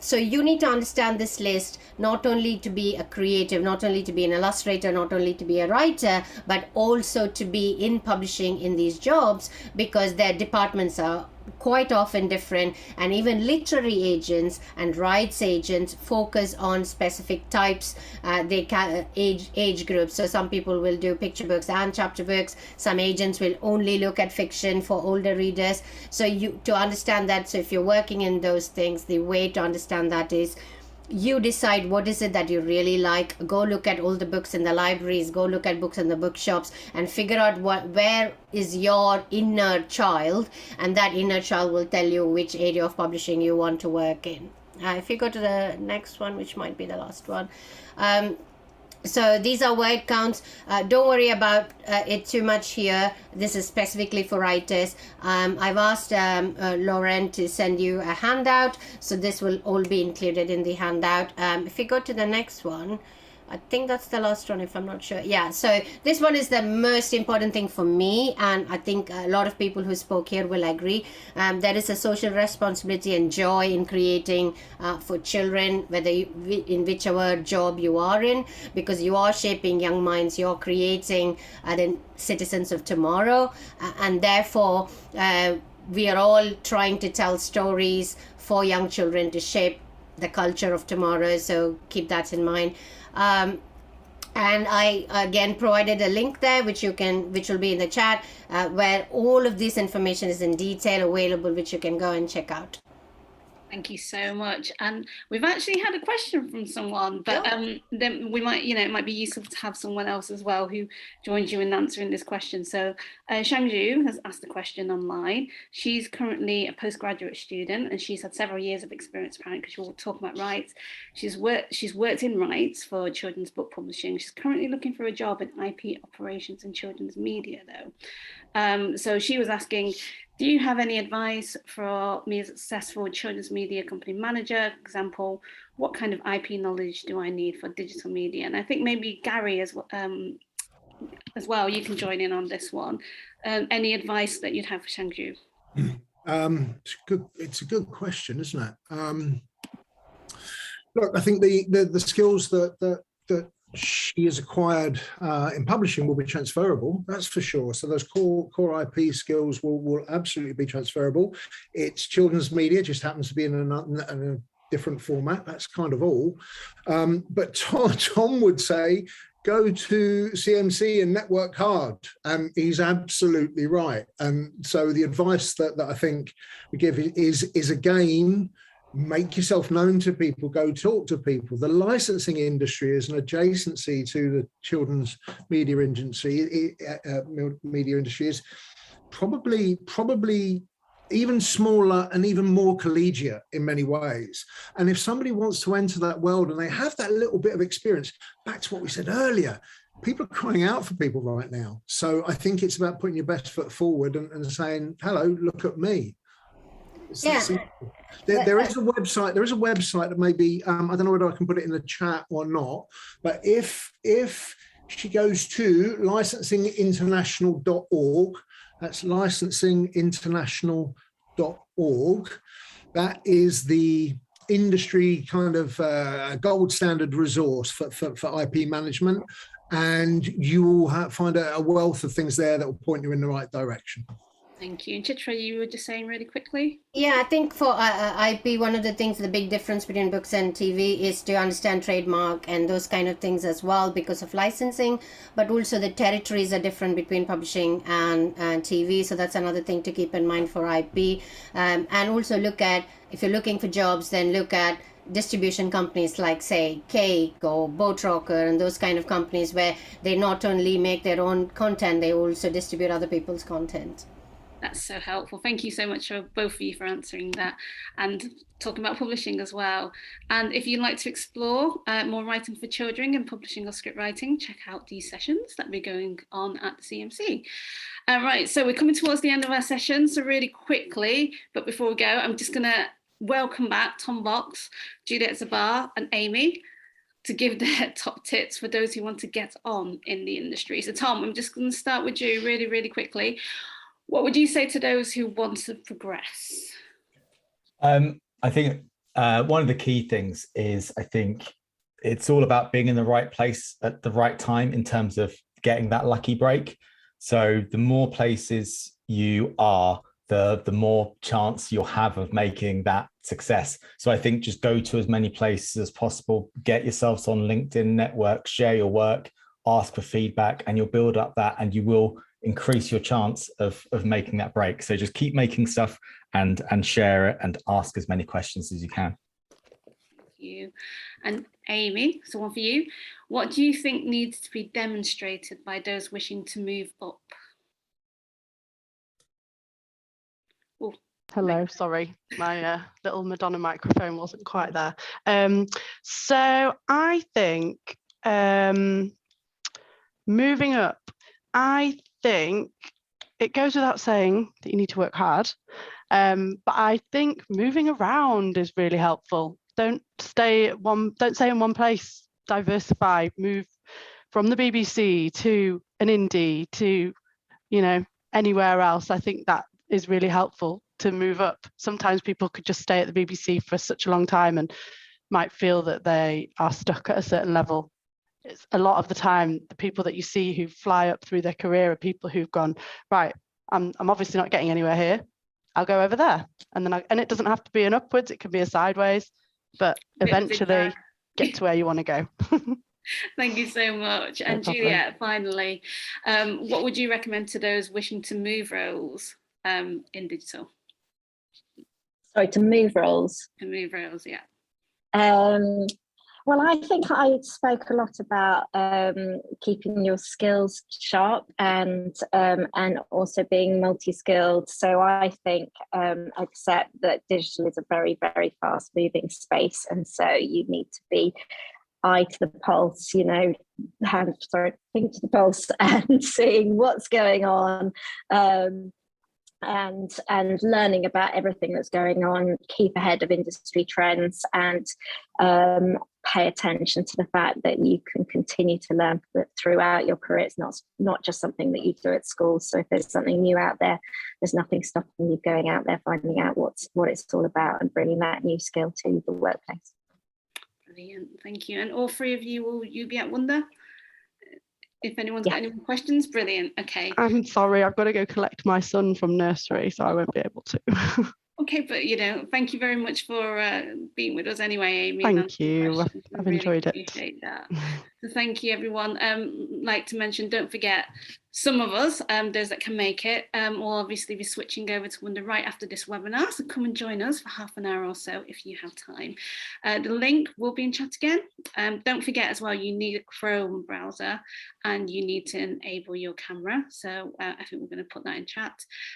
Speaker 10: So you need to understand this list, not only to be a creative, not only to be an illustrator, not only to be a writer, but also to be in publishing in these jobs, because their departments are quite often different, and even literary agents and rights agents focus on specific types, age groups. So some people will do picture books and chapter books. Some agents will only look at fiction for older readers. So you to understand that, so if you're working in those things, the way to understand that is you decide what is it that you really like. Go look at all the books in the libraries, go look at books in the bookshops, and figure out where is your inner child, and that inner child will tell you which area of publishing you want to work in. If you go to the next one, which might be the last one, so these are word counts. Don't worry about it too much here. This is specifically for writers. I've asked Lauren to send you a handout, so this will all be included in the handout. If you go to the next one, I think that's the last one, if I'm not sure. Yeah, so this one is the most important thing for me, and I think a lot of people who spoke here will agree. There is a social responsibility and joy in creating for children, whether in whichever job you are in, because you are shaping young minds, you're creating the citizens of tomorrow, and therefore we are all trying to tell stories for young children to shape the culture of tomorrow, so keep that in mind. And I again provided a link there, which will be in the chat, where all of this information is in detail available, which you can go and check out.
Speaker 1: Thank you so much. And we've actually had a question from someone, but then we might, it might be useful to have someone else as well who joins you in answering this question. So Shangju has asked a question online. She's currently a postgraduate student, and she's had several years of experience apparently, because you're talking about rights. She's worked in rights for children's book publishing. She's currently looking for a job in IP operations and children's media though. So she was asking, do you have any advice for me as a successful children's media company manager? For example, what kind of IP knowledge do I need for digital media? And I think maybe Gary as well, you can join in on this one. Any advice that you'd have for Shangju?
Speaker 2: It's a good question, isn't it? Look, I think the skills that she has acquired in publishing will be transferable, that's for sure. So those core IP skills will absolutely be transferable. It's children's media, just happens to be in a different format. That's kind of all. But Tom would say, go to CMC and network hard. And he's absolutely right. And so the advice that I think we give is again, make yourself known to people, go talk to people. The licensing industry is an adjacency to the children's media industry. Media industry is probably even smaller and even more collegiate in many ways. And if somebody wants to enter that world and they have that little bit of experience, back to what we said earlier, people are crying out for people right now. So I think it's about putting your best foot forward and saying, hello, look at me.
Speaker 10: Yeah.
Speaker 2: There is a website that maybe I don't know whether I can put it in the chat or not, but if she goes to licensinginternational.org, that's licensinginternational.org, that is the industry kind of gold standard resource for IP management, and you will find a wealth of things there that will point you in the right direction.
Speaker 1: Thank you. And Chitra, you were just saying really quickly?
Speaker 10: Yeah, I think for IP, one of the things, the big difference between books and TV is to understand trademark and those kind of things as well because of licensing, but also the territories are different between publishing and TV. So that's another thing to keep in mind for IP. And also look at, if you're looking for jobs, then look at distribution companies like, say, Cake or Boat Rocker and those kind of companies where they not only make their own content, they also distribute other people's content.
Speaker 1: That's so helpful. Thank you so much for both of you for answering that and talking about publishing as well. And if you'd like to explore more writing for children and publishing or script writing, check out these sessions that will be going on at the CMC. Right, so we're coming towards the end of our session. So really quickly, but before we go, I'm just going to welcome back Tom Box, Juliet Zabar and Amy to give their top tips for those who want to get on in the industry. So Tom, I'm just going to start with you really, really quickly. What would you say to those who want to progress?
Speaker 3: I think one of the key things is, I think it's all about being in the right place at the right time in terms of getting that lucky break. So the more places you are, the more chance you'll have of making that success. So I think just go to as many places as possible, get yourselves on LinkedIn network, share your work, ask for feedback, and you'll build up that, and you will increase your chance of making that break. So just keep making stuff and share it and ask as many questions as you can.
Speaker 1: Thank you. And Amy, so one for you. What do you think needs to be demonstrated by those wishing to move up? Oh,
Speaker 7: hello, sorry, my little Madonna microphone wasn't quite there. So I think moving up, I think it goes without saying that you need to work hard, but I think moving around is really helpful. Don't stay in one place. Diversify. Move from the BBC to an indie to, you know, anywhere else. I think that is really helpful to move up. Sometimes people could just stay at the BBC for such a long time and might feel that they are stuck at a certain level. It's a lot of the time, the people that you see who fly up through their career are people who've gone, right, I'm obviously not getting anywhere here. I'll go over there. And then and it doesn't have to be an upwards, it can be a sideways, but eventually get to where you want to go.
Speaker 1: Thank you so much.
Speaker 7: No
Speaker 1: and
Speaker 7: problem.
Speaker 1: Juliet, finally, what would you recommend to those wishing to move roles in digital?
Speaker 8: Sorry, to move roles.
Speaker 1: To move roles, yeah.
Speaker 8: Well, I think I spoke a lot about keeping your skills sharp and also being multi-skilled. So I think accept that digital is a very, very fast-moving space, and so you need to be eye to the pulse, you know, think to the pulse and seeing what's going on. And learning about everything that's going on, keep ahead of industry trends, and pay attention to the fact that you can continue to learn throughout your career. It's not just something that you do at school. So if there's something new out there, there's nothing stopping you going out there, finding out what it's all about and bringing that new skill to the workplace.
Speaker 1: Brilliant, thank you. And all three of you, will you be at Wonder? If anyone's got any more questions, brilliant. Okay.
Speaker 7: I'm sorry, I've got to go collect my son from nursery, so I won't be able to.
Speaker 1: Okay, but you know, thank you very much for being with us anyway, Amy.
Speaker 7: Thank you. I've
Speaker 1: really
Speaker 7: enjoyed it.
Speaker 1: Appreciate that. So thank you, everyone. Like to mention, don't forget, some of us, those that can make it, will obviously be switching over to Wonder right after this webinar. So come and join us for half an hour or so if you have time. The link will be in chat again. Don't forget as well, you need a Chrome browser and you need to enable your camera. So I think we're going to put that in chat.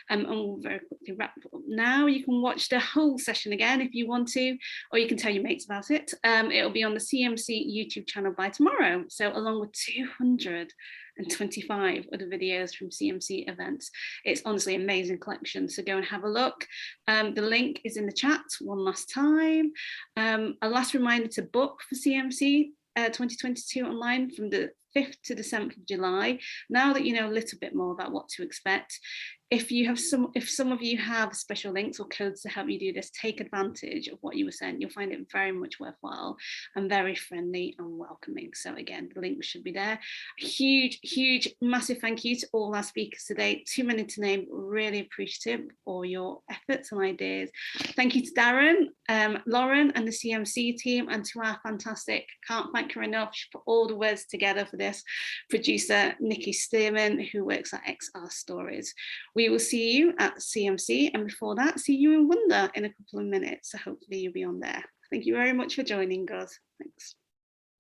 Speaker 1: And we'll very quickly wrap up now. You can watch the whole session again if you want to, or you can tell your mates about it. It'll be on the CMC YouTube channel by tomorrow. So along with 225 other videos from CMC events. It's honestly an amazing collection, so go and have a look. The link is in the chat one last time. A last reminder to book for CMC 2022 online from the 5th to the 7th of July. Now that you know a little bit more about what to expect, if some of you have special links or codes to help you do this, take advantage of what you were sent. You'll find it very much worthwhile and very friendly and welcoming. So again, the link should be there. A huge, massive thank you to all our speakers today. Too many to name, really appreciative for your efforts and ideas. Thank you to Darren, Lauren and the CMC team, and to our fantastic, can't thank her enough, she put all the words together for this, producer Nikki Stearman, who works at XR Stories. We will see you at CMC, and before that, see you in Wonder in a couple of minutes. So hopefully you'll be on there. Thank you very much for joining us. Thanks.